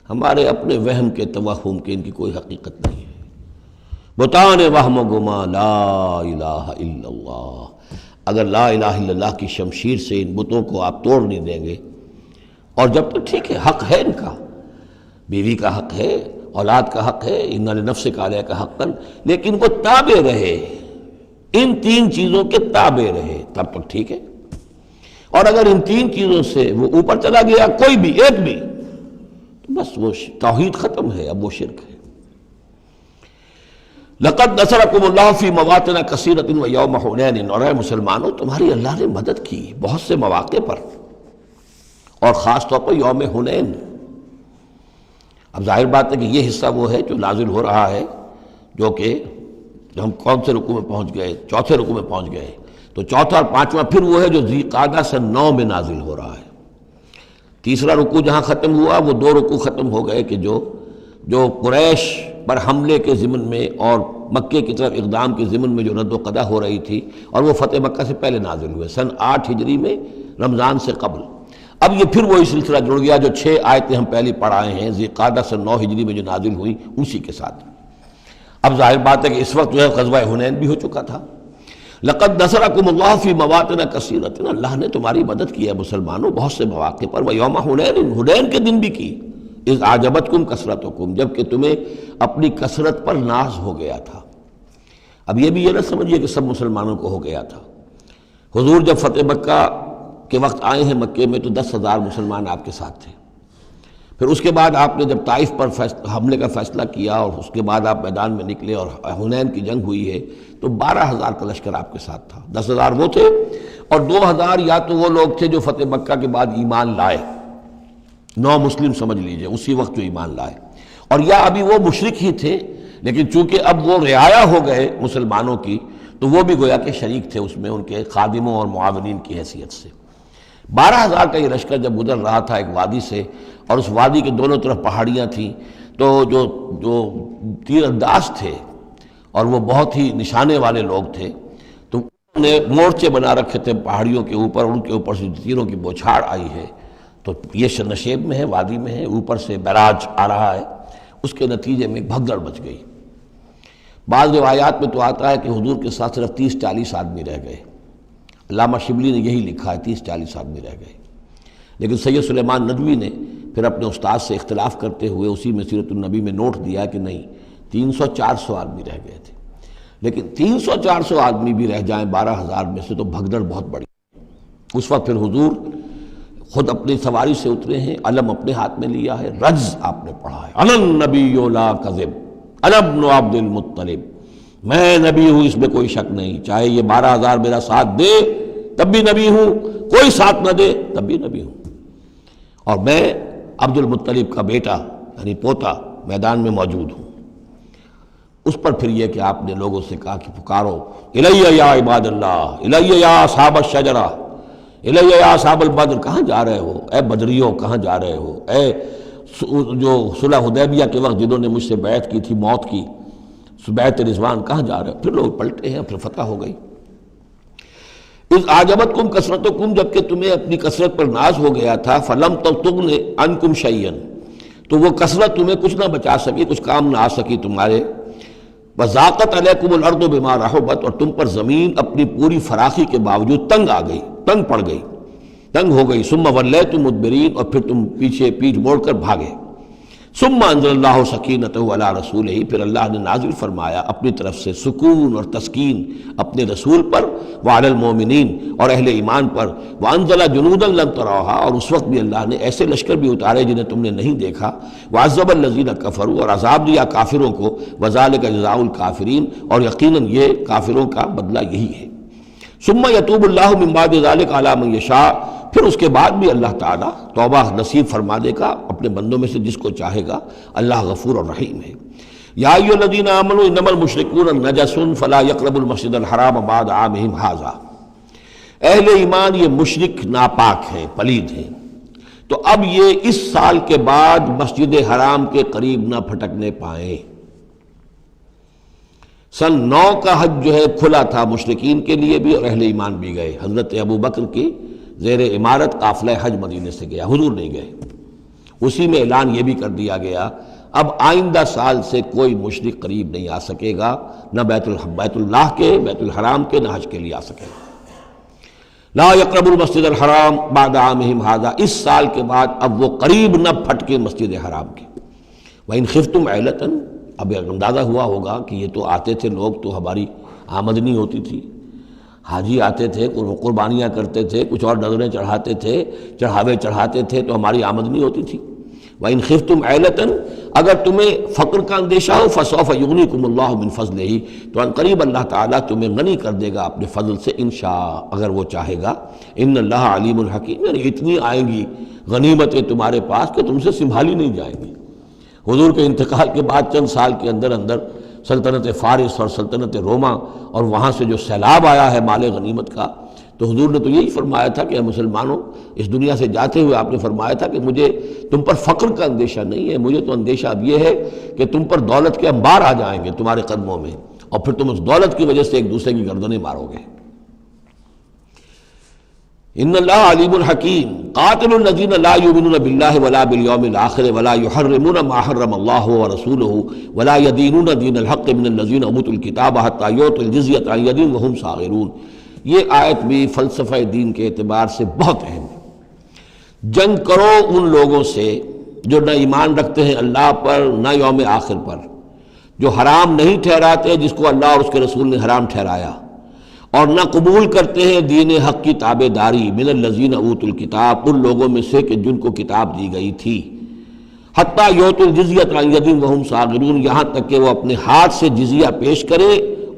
ہمارے اپنے وہم کے، توہم کے، ان کی کوئی حقیقت نہیں ہے۔ بتان وہم و گما، لا الہ الا اللہ۔ اگر لا الہ الا اللہ کی شمشیر سے ان بتوں کو آپ توڑ نہیں دیں گے، اور جب تک ٹھیک ہے، حق ہے ان کا، بیوی کا حق ہے، اولاد کا حق ہے، ان لنفسک علیک حقا، لیکن وہ تابع رہے، ان 3 چیزوں کے تابع رہے، تب تک ٹھیک ہے۔ اور اگر ان 3 چیزوں سے وہ اوپر چلا گیا، کوئی بھی ایک بھی، تو بس وہ توحید ختم ہے، اب وہ شرک ہے۔ لقد نصرکم اللہ فی مواطن کثیرۃ ویوم حنین، اور اے مسلمانوں تمہاری اللہ نے مدد کی بہت سے مواقع پر، اور خاص طور پر یوم حنین۔ اب ظاہر بات ہے کہ یہ حصہ وہ ہے جو نازل ہو رہا ہے، جو کہ ہم کون سے رکوع میں پہنچ گئے؟ چوتھے رکوع میں پہنچ گئے. تو چوتھا اور پانچواں پھر وہ ہے جو ذی قعدہ سن 9 میں نازل ہو رہا ہے. تیسرا رکوع جہاں ختم ہوا وہ 2 رکوع ختم ہو گئے کہ جو قریش پر حملے کے ضمن میں اور مکے کی طرف اقدام کے ضمن میں جو رد و قدع ہو رہی تھی، اور وہ فتح مکہ سے پہلے نازل ہوئے سن 8 ہجری میں، رمضان سے قبل. اب یہ پھر وہی سلسلہ جڑ گیا جو 6 آیتیں ہم پہلے پڑھ آئے ہیں ذی قعدہ سن 9 ہجری میں جو نازل ہوئی اسی کے ساتھ. اب ظاہر بات ہے کہ اس وقت جو ہے غزوہ حنین بھی ہو چکا تھا. لقد نصرکم اللہ فی مواطن کثیرۃ، اللہ نے تمہاری مدد کی ہے مسلمانوں بہت سے مواقع پر. ویوم حنین، حنین کے دن بھی کی. اذ اعجبتکم کثرتکم، جب کہ تمہیں اپنی کثرت پر ناز ہو گیا تھا. اب یہ بھی یہ نہ سمجھیے کہ سب مسلمانوں کو ہو گیا تھا. حضور جب فتح مکہ کے وقت آئے ہیں مکے میں تو 10,000 مسلمان آپ کے ساتھ تھے. پھر اس کے بعد آپ نے جب طائف پر حملے کا فیصلہ کیا اور اس کے بعد آپ میدان میں نکلے اور حنین کی جنگ ہوئی ہے تو 12,000 کا لشکر آپ کے ساتھ تھا. 10,000 وہ تھے اور 2,000 یا تو وہ لوگ تھے جو فتح مکہ کے بعد ایمان لائے، 9 مسلم سمجھ لیجئے اسی وقت جو ایمان لائے، اور یا ابھی وہ مشرک ہی تھے لیکن چونکہ اب وہ رعایا ہو گئے مسلمانوں کی تو وہ بھی گویا کہ شریک تھے اس میں ان کے خادموں اور معاونین کی حیثیت سے. 12,000 کا یہ لشکر جب گزر رہا تھا ایک وادی سے، اور اس وادی کے دونوں طرف پہاڑیاں تھیں، تو جو تیر انداز تھے اور وہ بہت ہی نشانے والے لوگ تھے تو انہوں نے مورچے بنا رکھے تھے پہاڑیوں کے اوپر، ان کے اوپر سے تیروں کی بوچھاڑ آئی ہے. تو یہ نشیب میں ہے، وادی میں ہے، اوپر سے بیراج آ رہا ہے، اس کے نتیجے میں بھگدڑ مچ گئی. بعض روایات میں تو آتا ہے کہ حضور کے ساتھ صرف 30-40 آدمی رہ گئے. علامہ شبلی نے یہی لکھا ہے 30-40 آدمی رہ گئے. لیکن سید سلیمان ندوی نے پھر اپنے استاد سے اختلاف کرتے ہوئے اسی میں سیرت النبی میں نوٹ دیا کہ نہیں 300-400 آدمی رہ گئے تھے. لیکن 300-400 آدمی بھی رہ جائیں 12,000 میں سے تو بھگدڑ بہت بڑی. اس وقت پھر حضور خود اپنی سواری سے اترے ہیں، علم اپنے ہاتھ میں لیا ہے، رجز آپ نے پڑھا ہے، انا النبی لا کذب انا ابن عبد المطلب، میں نبی ہوں اس میں کوئی شک نہیں، چاہے یہ 12,000 میرا ساتھ دے تب بھی نبی ہوں، کوئی ساتھ نہ دے تب بھی نبی ہوں، اور میں عبد المطلب کا بیٹا یعنی پوتا میدان میں موجود ہوں. اس پر پھر یہ کہ آپ نے لوگوں سے کہا کہ پکارو الیہ یا عباد اللہ، الیہ یا اصحاب الشجرہ، الیہ یا اصحاب البدر، کہاں جا رہے ہو اے بدریوں، کہاں جا رہے ہو اے جو صلح حدیبیہ کے وقت جنہوں نے مجھ سے بیعت کی تھی موت کی، بیعت رضوان، کہاں جا رہے ہو؟ پھر لوگ پلٹے ہیں، پھر فتح ہو گئی. اذ اعجبتکم کثرتکم، جب کہ تمہیں اپنی کثرت پر ناز ہو گیا تھا، فلم تغن عنکم شیئا، تو وہ کثرت تمہیں کچھ نہ بچا سکی، کچھ کام نہ آ سکی تمہارے. وضاقت علیکم الارض بما رحبت، اور تم پر زمین اپنی پوری فراخی کے باوجود تنگ آ گئی، تنگ پڑ گئی، تنگ ہو گئی. ثم ولیتم مدبرین، اور پھر تم پیٹھ موڑ کر بھاگے. ثم انزل اللہ سکینتہ علی رسولہ، پھر اللہ نے نازل فرمایا اپنی طرف سے سکون اور تسکین اپنے رسول پر، وعلی المومنین، اور اہل ایمان پر. وانزل جنودا لم تروها، اور اس وقت بھی اللہ نے ایسے لشکر بھی اتارے جنہیں تم نے نہیں دیکھا. وعذب الذین کفروا، اور عذاب دیا کافروں کو. وذالک جزاء الکافرین، اور یقیناً یہ کافروں کا بدلہ یہی ہے. ثم یتوب اللہ من بعد ذلک علی من یشاء، پھر اس کے بعد بھی اللہ تعالیٰ توبہ نصیب فرما دے گا اپنے بندوں میں سے جس کو چاہے گا. اللہ غفور اور رحیم ہے. یا ایھا الذین آمنوا انما المشرکون نجس فلا یقربوا المسجد الحرام بعد عامہم ھذا، اہل ایمان یہ مشرک ناپاک ہیں، پلید ہیں، تو اب یہ اس سال کے بعد مسجد حرام کے قریب نہ پھٹکنے پائیں. سن 9 کا حج جو ہے کھلا تھا مشرکین کے لیے بھی اور اہل ایمان بھی گئے. حضرت ابوبکر کی زیر امارت قافلہ حج مدینے سے گیا، حضور نہیں گئے. اسی میں اعلان یہ بھی کر دیا گیا اب آئندہ سال سے کوئی مشرک قریب نہیں آ سکے گا، نہ بیت اللہ کے، بیت الحرام کے، نہ حج کے لیے آ سکے گا. لا یقرب المسجد الحرام بعد عامہم ھذا، اس سال کے بعد اب وہ قریب نہ پھٹکے مسجد حرام کے. وَإِنْ خِفْتُمْ عِلَّةً، اب اندازہ ہوا ہوگا کہ یہ تو آتے تھے لوگ تو ہماری آمدنی ہوتی تھی، حاجی آتے تھے، قربانیاں کرتے تھے، کچھ اور نظریں چڑھاتے تھے، چڑھاوے چڑھاتے تھے تو ہماری آمدنی ہوتی تھی. وَإِنْ خِفْتُمْ عِلَّةً، اگر تمہیں فقر کا اندیشہ ہو، فَسَوْفَ يُغْنِيكُمُ اللَّهُ مِنْ فَضْلِهِ، تو عنقریب اللہ تعالیٰ تمہیں غنی کر دے گا اپنے فضل سے انشاء، اگر وہ چاہے گا. ان اللہ علیم الحکیم، یعنی اتنی آئیں گی غنیمتیں تمہارے پاس کہ تم سے سنبھالی نہیں جائیں گی. حضور کے انتقال کے بعد چند سال کے اندر اندر سلطنت فارس اور سلطنت روما اور وہاں سے جو سیلاب آیا ہے مال غنیمت کا، تو حضور نے تو یہی فرمایا تھا کہ اے مسلمانوں، اس دنیا سے جاتے ہوئے آپ نے فرمایا تھا کہ مجھے تم پر فقر کا اندیشہ نہیں ہے، مجھے تو اندیشہ اب یہ ہے کہ تم پر دولت کے انبار آ جائیں گے تمہارے قدموں میں، اور پھر تم اس دولت کی وجہ سے ایک دوسرے کی گردنیں مارو گے۔ ان اللہ علیم الحکیم قاتل الذین لا یؤمنون باللہ ولا بالیوم الآخر ولا یحرمون ما حرم اللہ ورسولہ ولا یدینون دین الحق من الذین اوتوا الکتاب حتی یعطوا الجزیۃ عن ید وہم صاغرون۔ یہ آیت بھی فلسفہ دین کے اعتبار سے بہت اہم ہے۔ جنگ کرو ان لوگوں سے جو نہ ایمان رکھتے ہیں اللہ پر نہ یوم آخر پر، جو حرام نہیں ٹھہراتے جس کو اللہ اور اس کے رسول نے حرام ٹھہرایا، اور نہ قبول کرتے ہیں دین حق کی تابع داری من الذین اوتوا الکتاب، ان لوگوں میں سے کہ جن کو کتاب دی گئی تھی، حتی یعطوا الجزیۃ عن ید وہم صاغرون، یہاں تک کہ وہ اپنے ہاتھ سے جزیہ پیش کریں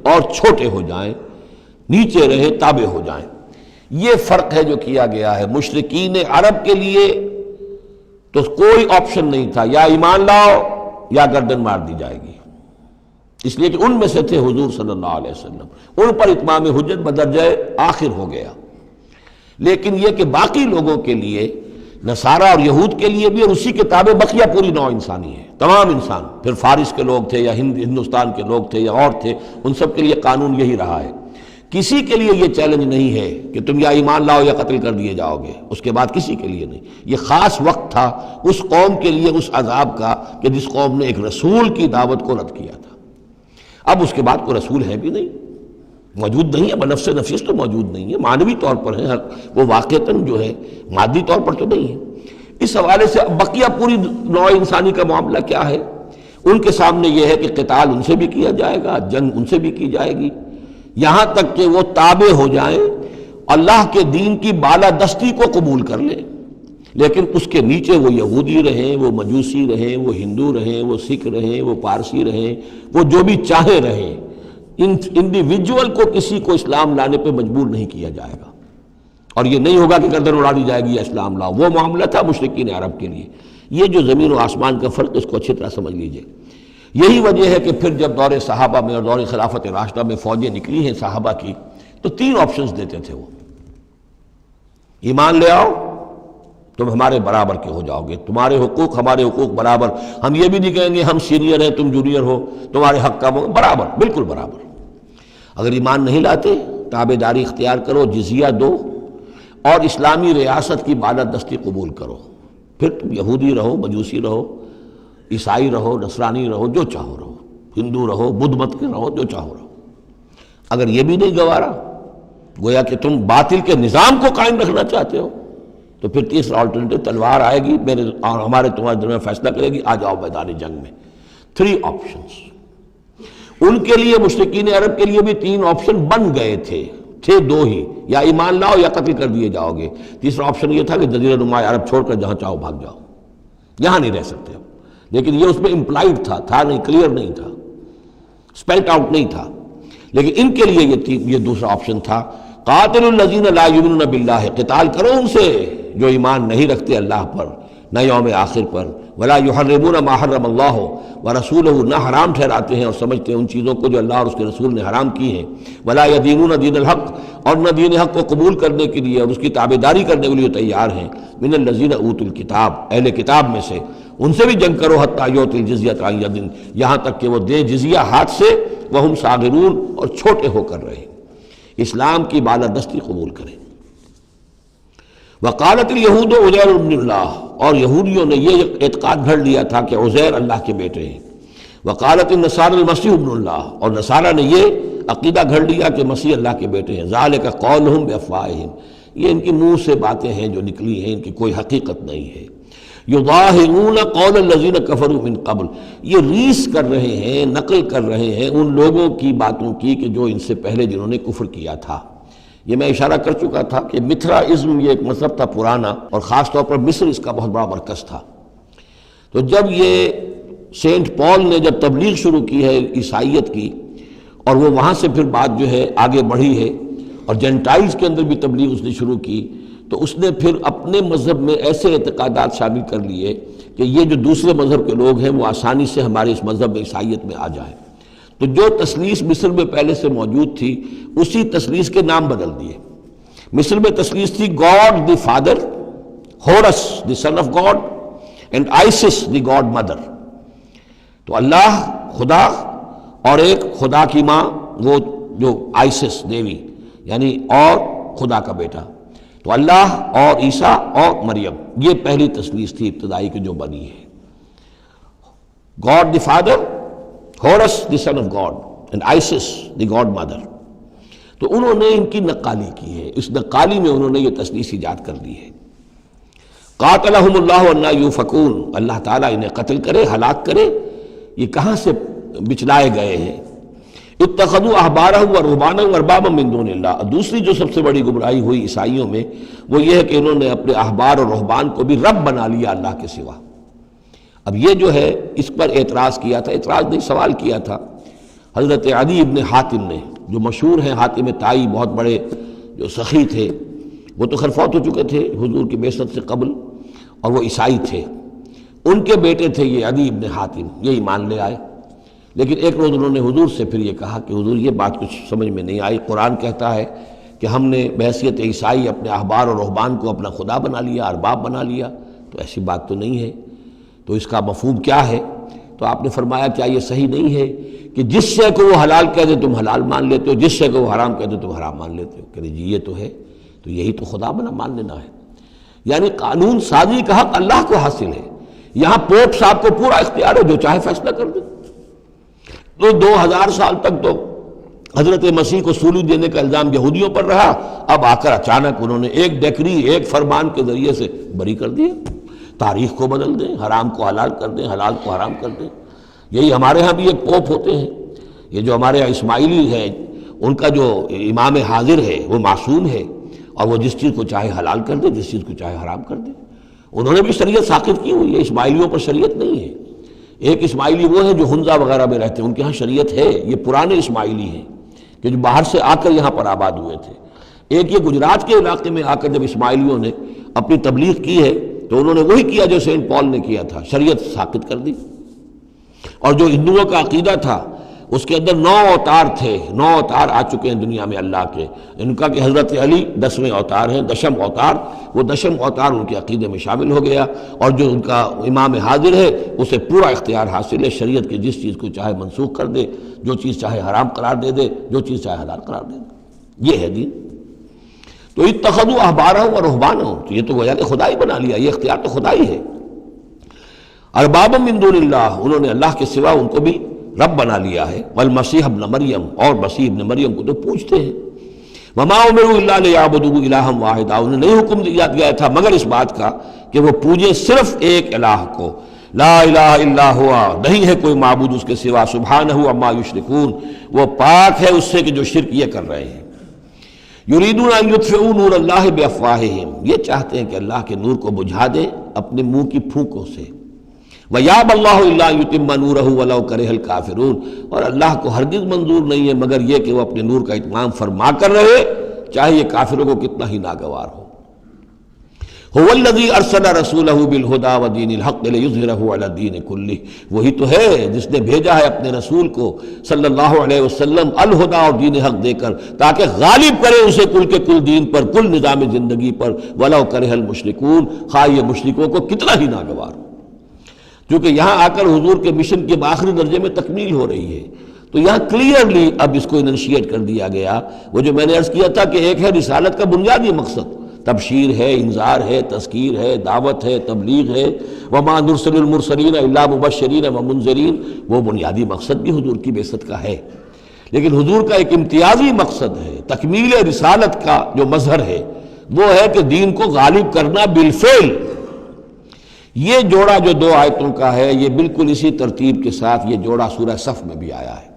اور چھوٹے ہو جائیں، نیچے رہے، تابع ہو جائیں۔ یہ فرق ہے جو کیا گیا ہے۔ مشرکین عرب کے لیے تو کوئی آپشن نہیں تھا، یا ایمان لاؤ یا گردن مار دی جائے گی، اس لیے کہ ان میں سے تھے حضور صلی اللہ علیہ وسلم، ان پر اتمام حجت بدرجہ آخر ہو گیا۔ لیکن یہ کہ باقی لوگوں کے لیے، نصارہ اور یہود کے لیے بھی، اور اسی کے تابع بقیہ پوری نوع انسانی ہے، تمام انسان، پھر فارس کے لوگ تھے یا ہندوستان کے لوگ تھے یا اور تھے، ان سب کے لیے قانون یہی رہا ہے۔ کسی کے لیے یہ چیلنج نہیں ہے کہ تم یا ایمان لاؤ یا قتل کر دیے جاؤ گے، اس کے بعد کسی کے لیے نہیں۔ یہ خاص وقت تھا اس قوم کے لیے اس عذاب کا کہ جس قوم نے ایک رسول کی دعوت کو رد کیا تھا۔ اب اس کے بعد کوئی رسول ہے بھی نہیں، موجود نہیں ہے، بنفس نفیس تو موجود نہیں ہے، معنوی طور پر ہے، وہ واقعتاً جو ہے مادی طور پر تو نہیں ہے۔ اس حوالے سے بقیہ پوری نوع انسانی کا معاملہ کیا ہے؟ ان کے سامنے یہ ہے کہ قتال ان سے بھی کیا جائے گا، جنگ ان سے بھی کی جائے گی، یہاں تک کہ وہ تابع ہو جائیں، اللہ کے دین کی بالادستی کو قبول کر لیں، لیکن اس کے نیچے وہ یہودی رہیں، وہ مجوسی رہیں، وہ ہندو رہیں، وہ سکھ رہیں، وہ پارسی رہیں، وہ جو بھی چاہے رہیں، انڈیویجول کو کسی کو اسلام لانے پہ مجبور نہیں کیا جائے گا، اور یہ نہیں ہوگا کہ گردن اڑا دی جائے گی یا اسلام لاؤ۔ وہ معاملہ تھا مشرکین عرب کے لیے۔ یہ جو زمین و آسمان کا فرق، اس کو اچھی طرح سمجھ لیجئے۔ یہی وجہ ہے کہ پھر جب دور صحابہ میں اور دور خلافت راشدہ میں فوجیں نکلی ہیں صحابہ کی، تو 3 آپشنز دیتے تھے وہ۔ ایمان لے آؤ، تم ہمارے برابر کے ہو جاؤ گے، تمہارے حقوق ہمارے حقوق برابر، ہم یہ بھی نہیں کہیں گے ہم سینئر ہیں تم جونیئر ہو، تمہارے حق کا برابر، بالکل برابر۔ اگر ایمان نہیں لاتے، تابع داری اختیار کرو، جزیہ دو، اور اسلامی ریاست کی بالادستی قبول کرو، پھر تم یہودی رہو، مجوسی رہو، عیسائی رہو، نصرانی رہو، جو چاہو رہو، ہندو رہو، بدھ مت کے رہو، جو چاہو رہو۔ اگر یہ بھی نہیں گوارا، گویا کہ تم باطل کے نظام کو قائم رکھنا چاہتے ہو، تو پھر تیسرا آلٹرنیٹو، تلوار آئے گی میرے اور ہمارے تمہارے درمیان فیصلہ کرے گی، آ جاؤ میدان جنگ میں۔ 3 آپشنز ان کے لیے، مشرکین عرب کے لیے بھی 3 آپشن بن گئے تھے 2 ہی، یا ایمان لاؤ یا قتل کر دیے جاؤ گے۔ تیسرا آپشن یہ تھا کہ جزیرہ نما عرب چھوڑ کر جہاں چاہو بھاگ جاؤ، یہاں نہیں رہ سکتے اب۔ لیکن یہ اس میں امپلائڈ تھا نہیں، کلیئر نہیں تھا، اسپیلٹ آؤٹ نہیں تھا، لیکن ان کے لیے یہ دوسرا آپشن تھا۔ قاتل الذین لا یؤمنون باللہ، قتال کرو ان سے جو ایمان نہیں رکھتے اللہ پر نہ یوم آخر پر، ولا یحرمون ما حرم اللہ ورسولہ، نہ حرام ٹھہراتے ہیں اور سمجھتے ہیں ان چیزوں کو جو اللہ اور اس کے رسول نے حرام کی ہیں، ولا یدینون دین الحق، اور نہ دین حق کو قبول کرنے کے لیے اور اس کی تابعداری کرنے کے لیے تیار ہیں، من الذین اوتوا الکتاب، اہل کتاب میں سے، ان سے بھی جنگ کرو، حتی یعطوا الجزیۃ عن ید، یہاں تک کہ وہ دے جزیہ ہاتھ سے، وہم صاغرون، اور چھوٹے ہو کر رہے، اسلام کی بالادستی قبول کریں۔ وقالت الیہود عزیر ابن اللہ، اور یہودیوں نے یہ اعتقاد گھڑ لیا تھا کہ عزیر اللہ کے بیٹے ہیں۔ وقالت النصارى المسیح ابن اللہ، اور نصارہ نے یہ عقیدہ گھڑ لیا کہ مسیح اللہ کے بیٹے ہیں۔ ذالک قولہم بافواہہم، یہ ان کی منہ سے باتیں ہیں جو نکلی ہیں، ان کی کوئی حقیقت نہیں ہے۔ یظاہرون قول الذین کفروا من قبل، یہ ریس کر رہے ہیں، نقل کر رہے ہیں ان لوگوں کی باتوں کی کہ جو ان سے پہلے جنہوں نے کفر کیا تھا۔ یہ میں اشارہ کر چکا تھا کہ متھرائزم یہ ایک مذہب تھا پرانا، اور خاص طور پر مصر اس کا بہت بڑا مرکز تھا۔ تو جب یہ سینٹ پال نے جب تبلیغ شروع کی ہے عیسائیت کی، اور وہ وہاں سے پھر بات جو ہے آگے بڑھی ہے، اور جینٹائلز کے اندر بھی تبلیغ اس نے شروع کی، تو اس نے پھر اپنے مذہب میں ایسے اعتقادات شامل کر لیے کہ یہ جو دوسرے مذہب کے لوگ ہیں وہ آسانی سے ہمارے اس مذہب میں عیسائیت میں آ جائیں۔ تو جو تثلیث مصر میں پہلے سے موجود تھی اسی تثلیث کے نام بدل دیے۔ مصر میں تثلیث تھی God the Father, Horus the Son of God, and Isis the God Mother. تو اللہ خدا اور ایک خدا کی ماں وہ جو آئسس دیوی یعنی اور خدا کا بیٹا، تو اللہ اور عیسیٰ اور مریم، یہ پہلی تثلیث تھی ابتدائی کی جو بنی ہے۔ God the Father, Horus the Son of God and Isis the God Mother. تو انہوں نے ان کی نقالی کی ہے، اس نقالی میں انہوں نے یہ تثلیث ایجاد کر دی ہے۔ قاتلہم اللہ انا یوفکون، اللہ تعالیٰ انہیں قتل کرے، ہلاک کرے، یہ کہاں سے بچلائے گئے ہیں۔ اتخذوا احبارہم ورہبانہم اربابا من دون اللہ، دوسری جو سب سے بڑی گمراہی ہوئی عیسائیوں میں وہ یہ ہے کہ انہوں نے اپنے احبار اور رہبان کو بھی رب بنا لیا اللہ کے سوا۔ اب یہ جو ہے اس پر اعتراض کیا تھا، اعتراض نہیں سوال کیا تھا حضرت عدی ابن حاتم نے، جو مشہور ہیں حاتم طائی، بہت بڑے جو سخی تھے، وہ تو خیر فوت ہو چکے تھے حضور کی بعثت سے قبل، اور وہ عیسائی تھے۔ ان کے بیٹے تھے یہ عدی ابن حاتم، یہ ایمان لے آئے، لیکن ایک روز انہوں نے حضور سے پھر یہ کہا کہ حضور یہ بات کچھ سمجھ میں نہیں آئی، قرآن کہتا ہے کہ ہم نے بحیثیت عیسائی اپنے احبار اور رہبان کو اپنا خدا بنا لیا، ارباب بنا لیا، تو ایسی بات تو نہیں ہے، تو اس کا مفہوم کیا ہے؟ تو آپ نے فرمایا کیا یہ صحیح نہیں ہے کہ جس شے کو وہ حلال کہہ دے تم حلال مان لیتے ہو، جس شے کو وہ حرام کہہ دے تم حرام مان لیتے ہو؟ کہ جی یہ تو ہے، تو یہی تو خدا بنا مان لینا ہے۔ یعنی قانون سازی کا حق اللہ کو حاصل ہے، یہاں پوپ صاحب کو پورا اختیار ہے، جو چاہے فیصلہ کر دے۔ تو 2000 سال تک تو حضرت مسیح کو سولی دینے کا الزام یہودیوں پر رہا، اب آ کر اچانک انہوں نے ایک ڈیکری، ایک فرمان کے ذریعے سے بری کر دیا۔ تاریخ کو بدل دیں، حرام کو حلال کر دیں، حلال کو حرام کر دیں۔ یہی ہمارے ہاں بھی ایک پوپ ہوتے ہیں، یہ جو ہمارے یہاں اسماعیلی ہیں، ان کا جو امام حاضر ہے وہ معصوم ہے، اور وہ جس چیز کو چاہے حلال کر دے، جس چیز کو چاہے حرام کر دے۔ انہوں نے بھی شریعت ساقط کی ہوئی ہے، اسماعیلیوں پر شریعت نہیں ہے۔ ایک اسماعیلی وہ ہیں جو ہنزا وغیرہ میں رہتے ہیں، ان کے ہاں شریعت ہے، یہ پرانے اسماعیلی ہیں کہ جو باہر سے آ کر یہاں پر آباد ہوئے تھے۔ ایک یہ گجرات کے علاقے میں آ کر جب اسماعیلیوں نے اپنی تبلیغ کی ہے تو انہوں نے وہی کیا جو سینٹ پال نے کیا تھا، شریعت ساقط کر دی۔ اور جو ہندوؤں کا عقیدہ تھا اس کے اندر 9 اوتار تھے، 9 اوتار آ چکے ہیں دنیا میں اللہ کے، ان کا کہ حضرت علی 10ویں اوتار ہیں، دشم اوتار، وہ دشم اوتار ان کے عقیدے میں شامل ہو گیا، اور جو ان کا امام حاضر ہے اسے پورا اختیار حاصل ہے، شریعت کی جس چیز کو چاہے منسوخ کر دے، جو چیز چاہے حرام قرار دے دے، جو چیز چاہے حلال قرار دے دے، یہ ہے دین۔ تو اتخذوا احبارہم ورہبانہم، تو یہ تو گویا کہ خدا ہی بنا لیا، یہ اختیار تو خدا ہی ہے۔ اربابا من دون اللہ، انہوں نے اللہ کے سوا ان کو بھی رب بنا لیا ہے۔ والمسیح ابن مریم، اور مسیح ابن مریم کو تو پوچھتے ہیں۔ وما امروا الا لیعبدوا الہا واحدا، انہیں نہیں حکم دیا گیا تھا مگر اس بات کا کہ وہ پوجے صرف ایک الہ کو، لا الہ الا ہوا، نہیں ہے کوئی معبود اس کے سوا، سبحانہ عما یشرکون، وہ پاک ہے اس سے کہ جو شرک یہ کر رہے ہیں۔ یریدون ان یطفئوا نور اللہ بافواہہم، یہ چاہتے ہیں کہ اللہ کے نور کو بجھا دیں اپنے منہ کی پھونکوں سے۔ وَيَأْبَى اللَّهُ إِلَّا أَن يُتِمَّ نُورَهُ وَلَوْ كَرِهَ الْكَافِرُونَ، اور اللہ کو ہرگز منظور نہیں ہے مگر یہ کہ وہ اپنے نور کا اتمام فرما کر رہے، چاہے یہ کافروں کو کتنا ہی ناگوار ہو۔ هُوَ الَّذِي أَرْسَلَ رَسُولَهُ بِالْهُدَى وَدِينِ الْحَقِّ لِيُظْهِرَهُ عَلَى الدِّينِ كُلِّهِ، وہی تو ہے جس نے بھیجا ہے اپنے رسول کو صلی اللہ علیہ وسلم الہدا اور دین حق دے کر، تاکہ غالب کرے اسے کل کے کل دین پر، کل نظام زندگی پر، وَلَوْ كَرِهَ الْمُشْرِكُونَ، خواہ یہ مشرکوں کو کتنا ہی ناگوار ہو۔ کیونکہ یہاں آ کر حضور کے مشن کے آخری درجے میں تکمیل ہو رہی ہے، تو یہاں کلیئرلی اب اس کو انشیٹ کر دیا گیا۔ وہ جو میں نے عرض کیا تھا کہ ایک ہے رسالت کا بنیادی مقصد، تبشیر ہے، انذار ہے، تذکیر ہے، دعوت ہے، تبلیغ ہے، وما نرسل المرسلین الا مبشرین ومنذرین، وہ بنیادی مقصد بھی حضور کی بعثت کا ہے۔ لیکن حضور کا ایک امتیازی مقصد ہے، تکمیل رسالت کا جو مظہر ہے وہ ہے کہ دین کو غالب کرنا بالفعل۔ یہ جوڑا جو 2 آیتوں کا ہے یہ بالکل اسی ترتیب کے ساتھ یہ جوڑا سورہ صف میں بھی آیا ہے۔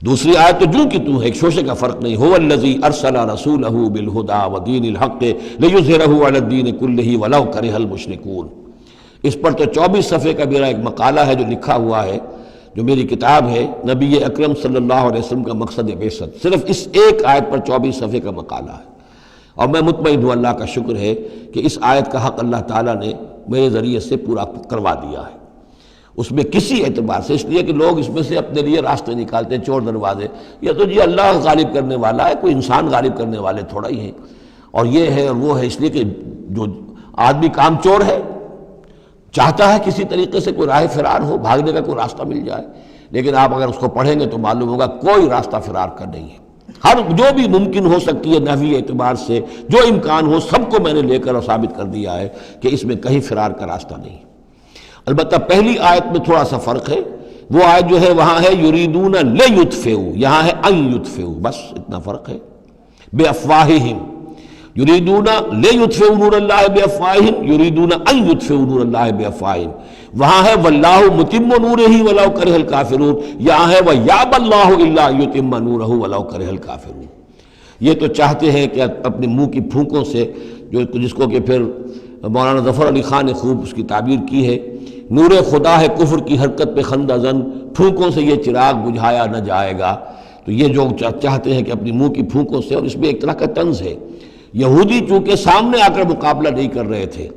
دوسری آیت تو جو کہ تو ہے، ایک شوشے کا فرق نہیں، هو الذی ارسل رسولہ بالہدی ودین الحق لیظہرہ علی الدین کلہ ولو کرہ المشرکون۔ اس پر تو 24 صفحے کا میرا ایک مقالہ ہے جو لکھا ہوا ہے، جو میری کتاب ہے نبی اکرم صلی اللہ علیہ وسلم کا مقصد بعثت، صرف اس ایک آیت پر 24 صفحے کا مقالہ ہے۔ اور میں مطمئن ہوں، اللہ کا شکر ہے کہ اس آیت کا حق اللہ تعالیٰ نے میرے ذریعے سے پورا کروا دیا ہے۔ اس میں کسی اعتبار سے، اس لیے کہ لوگ اس میں سے اپنے لیے راستے نکالتے ہیں، چور دروازے، یا تو جی اللہ غالب کرنے والا ہے، کوئی انسان غالب کرنے والے تھوڑا ہی ہیں، اور یہ ہے اور وہ ہے، اس لیے کہ جو آدمی کام چور ہے، چاہتا ہے کسی طریقے سے کوئی راہ فرار ہو، بھاگنے کا کوئی راستہ مل جائے، لیکن آپ اگر اس کو پڑھیں گے تو معلوم ہوگا کوئی راستہ فرار کا نہیں ہے۔ ہر جو بھی ممکن ہو سکتی ہے نحوی اعتبار سے، جو امکان ہو، سب کو میں نے لے کر اور ثابت کر دیا ہے کہ اس میں کہیں فرار کا راستہ نہیں۔ البتہ پہلی آیت میں تھوڑا سا فرق ہے، وہ آیت جو ہے وہاں ہے یریدون لیطفئوا، یہاں ہے ان یطفئوا، بس اتنا فرق ہے۔ بافواہہم یریدون لیطفئوا نور اللہ بافواہہم، یریدون ان یطفئوا نور اللہ بافواہہم، وہاں ہے واللہ متم نورہ ولو کرہ الکافرون، یہاں ہے ویابی اللہ الا یتم نورہ ولو کرہ الکافرون۔ یہ تو چاہتے ہیں کہ اپنے منہ کی پھونکوں سے، جس کو کہ پھر مولانا ظفر علی خان نے خوب اس کی تعبیر کی ہے، نور خدا ہے کفر کی حرکت پہ خندہ زن، پھونکوں سے یہ چراغ بجھایا نہ جائے گا۔ تو یہ جو چاہتے ہیں کہ اپنی منہ کی پھونکوں سے، اور اس میں ایک طرح کا طنز ہے، یہودی چونکہ سامنے آ کر مقابلہ نہیں کر رہے تھے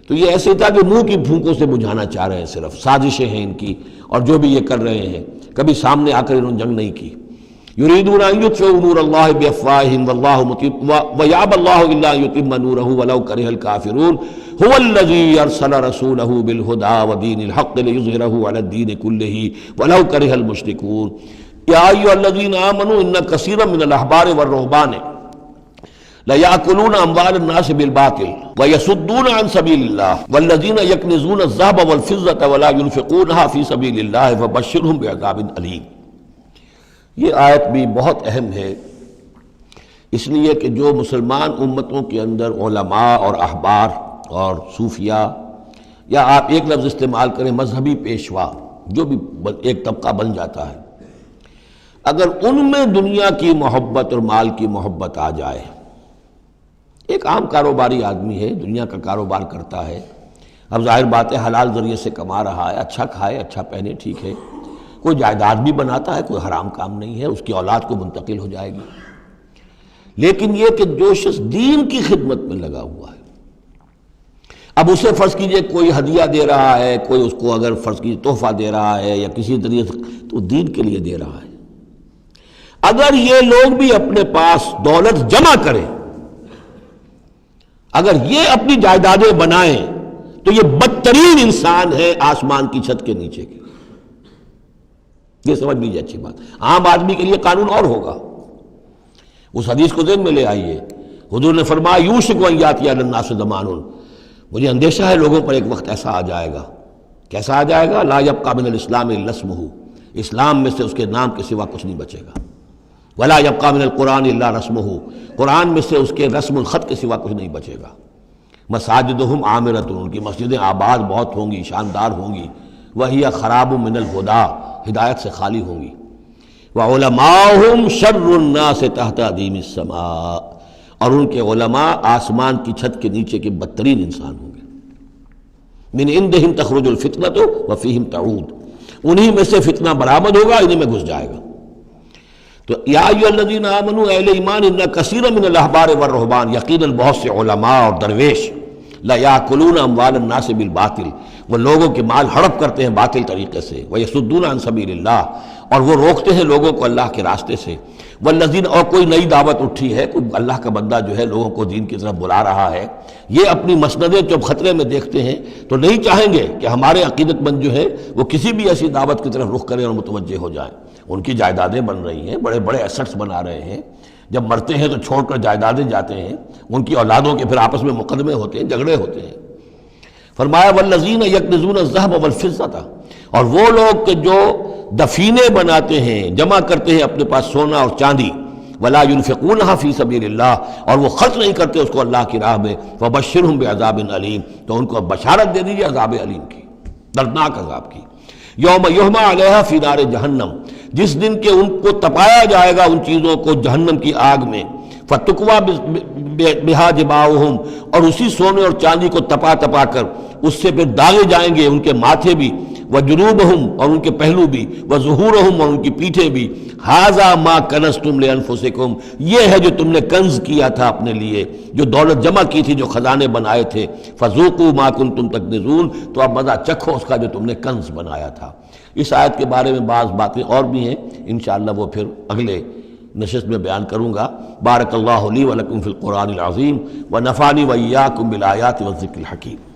تو یہ ایسے تھا کہ منہ کی پھونکوں سے بجھانا چاہ رہے ہیں، صرف سازشیں ہیں ان کی، اور جو بھی یہ کر رہے ہیں کبھی سامنے آ کر انہوں نے جنگ نہیں کی۔ یریدون ان یطفئوا نور اللہ بافواہہم واللہ متم ویابی اللہ الا یتم نورہ ولو کرہ الکافرون هو الذی ارسل رسولہ بالہدی ودین الحق لیظہرہ علی الدین کلہ ولو کرہ المشرکون۔ یا ایھا الذین آمنوا ان کثیرا من الاحبار والرہبان لَيَأْكُلُونَ أَمْوَالَ النَّاسِ بِالْبَاطِلِ وَيَصُدُّونَ عَنْ سَبِيلِ اللَّهِ وَالَّذِينَ يَكْنِزُونَ الذَّهَبَ وَالْفِضَّةَ وَلَا يُنْفِقُونَهَا فِي سَبِيلِ اللَّهِ فَبَشِّرْهُم بِعَذَابٍ أَلِيمٍ۔ یہ آیت بھی بہت اہم ہے، اس لیے کہ جو مسلمان امتوں کے اندر علماء اور احبار اور صوفیاء، یا آپ ایک لفظ استعمال کریں مذہبی پیشوا، جو بھی ایک طبقہ بن جاتا ہے، اگر ان میں دنیا کی محبت اور مال کی محبت آ جائے، ایک عام کاروباری آدمی ہے، دنیا کا کاروبار کرتا ہے، اب ظاہر بات ہے حلال ذریعے سے کما رہا ہے، اچھا کھائے اچھا پہنے، ٹھیک ہے، کوئی جائیداد بھی بناتا ہے، کوئی حرام کام نہیں ہے، اس کی اولاد کو منتقل ہو جائے گی، لیکن یہ کہ جو شخص دین کی خدمت میں لگا ہوا ہے، اب اسے فرض کیجئے کوئی ہدیہ دے رہا ہے، کوئی اس کو اگر فرض کیجئے تحفہ دے رہا ہے یا کسی طریقے سے، تو دین کے لیے دے رہا ہے۔ اگر یہ لوگ بھی اپنے پاس دولت جمع کریں، اگر یہ اپنی جائیدادیں بنائیں، تو یہ بدترین انسان ہے آسمان کی چھت کے نیچے کے۔ یہ سمجھ لیجیے اچھی بات، عام آدمی کے لیے قانون اور ہوگا۔ اس حدیث کو ذہن میں لے آئیے، حضور نے فرمایا یوشک ان یاتی علی الناس زمان، مجھے اندیشہ ہے لوگوں پر ایک وقت ایسا آ جائے گا، کیسا آ جائے گا؟ لا یبقی من الاسلام الا اسمہ، اسلام میں سے اس کے نام کے سوا کچھ نہیں بچے گا۔ ولا یبقی من القرآن الا رسمہ، قرآن میں سے اس کے رسم الخط کے سوا کچھ نہیں بچے گا۔ مساجدہم عامرۃ، ان کی مسجدیں آباد بہت ہوں گی، شاندار ہوں گی، وہی خراب من الہدیٰ، ہدایت سے خالی ہوں گی۔ وعلماؤہم شر الناس تحت ادیم السماء، اور ان کے علماء آسمان کی چھت کے نیچے کے بدترین انسان ہوں گے۔ من عندہم تخرج الفتنۃ وفیہم تعود، انہی میں سے فتنہ برآمد ہوگا، انہی میں گھس جائے گا۔ تو یا ایھا الذین آمنوا، اہل ایمان، ان کثیر من الاحبار والرہبان، یقیناً بہت سے علماء اور درویش، لیاکلون اموال الناس بالباطل، وہ لوگوں کے مال ہڑپ کرتے ہیں باطل طریقے سے، ویصدون عن سبیل اللہ، اور وہ روکتے ہیں لوگوں کو اللہ کے راستے سے، والذین، اور کوئی نئی دعوت اٹھی ہے، کوئی اللہ کا بندہ جو ہے لوگوں کو دین کی طرف بلا رہا ہے، یہ اپنی مسندیں جب خطرے میں دیکھتے ہیں تو نہیں چاہیں گے کہ ہمارے عقیدت مند جو ہے وہ کسی بھی ایسی دعوت کی طرف رخ کریں اور متوجہ ہو جائیں۔ ان کی جائیدادیں بن رہی ہیں، بڑے بڑے ایسٹس بنا رہے ہیں، جب مرتے ہیں تو چھوڑ کر جائیدادیں جاتے ہیں، ان کی اولادوں کے پھر آپس میں مقدمے ہوتے ہیں، جھگڑے ہوتے ہیں۔ فرمایا والذین یکنزون الذھب والفضۃ، اور وہ لوگ کہ جو دفینے بناتے ہیں، جمع کرتے ہیں اپنے پاس سونا اور چاندی، ولا ينفقونها فی سبیل اللہ، اور وہ خرچ نہیں کرتے اس کو اللہ کی راہ میں، فبشرہم بعذاب علیم، تو ان کو بشارت دے دیجیے عذاب علیم کی، دردناک عذاب کی۔ یوم یحمى علیہا فی نار جہنم، جس دن کے ان کو تپایا جائے گا ان چیزوں کو جہنم کی آگ میں، فتقویٰ بہا جباہہم، اور اسی سونے اور چاندی کو تپا تپا کر اس سے پھر داغے جائیں گے ان کے ماتھے بھی، وجنوبہم اور ان کے پہلو بھی، وظہورہم اور ان کی پیٹھیں بھی، ھذا ما کنزتم لانفسکم یہ ہے جو تم نے کنز کیا تھا اپنے لیے، جو دولت جمع کی تھی، جو خزانے بنائے تھے، فذوقوا ما کنتم تکنزون تو اب مزہ چکھو اس کا جو تم نے کنز بنایا تھا۔ اس آیت کے بارے میں بعض باتیں اور بھی ہیں، انشاءاللہ وہ پھر اگلے نشست میں بیان کروں گا۔ بارک اللہ لی ولکم فی القرآن العظیم ونفعنی وإیاکم بالآیات والذکر الحکیم۔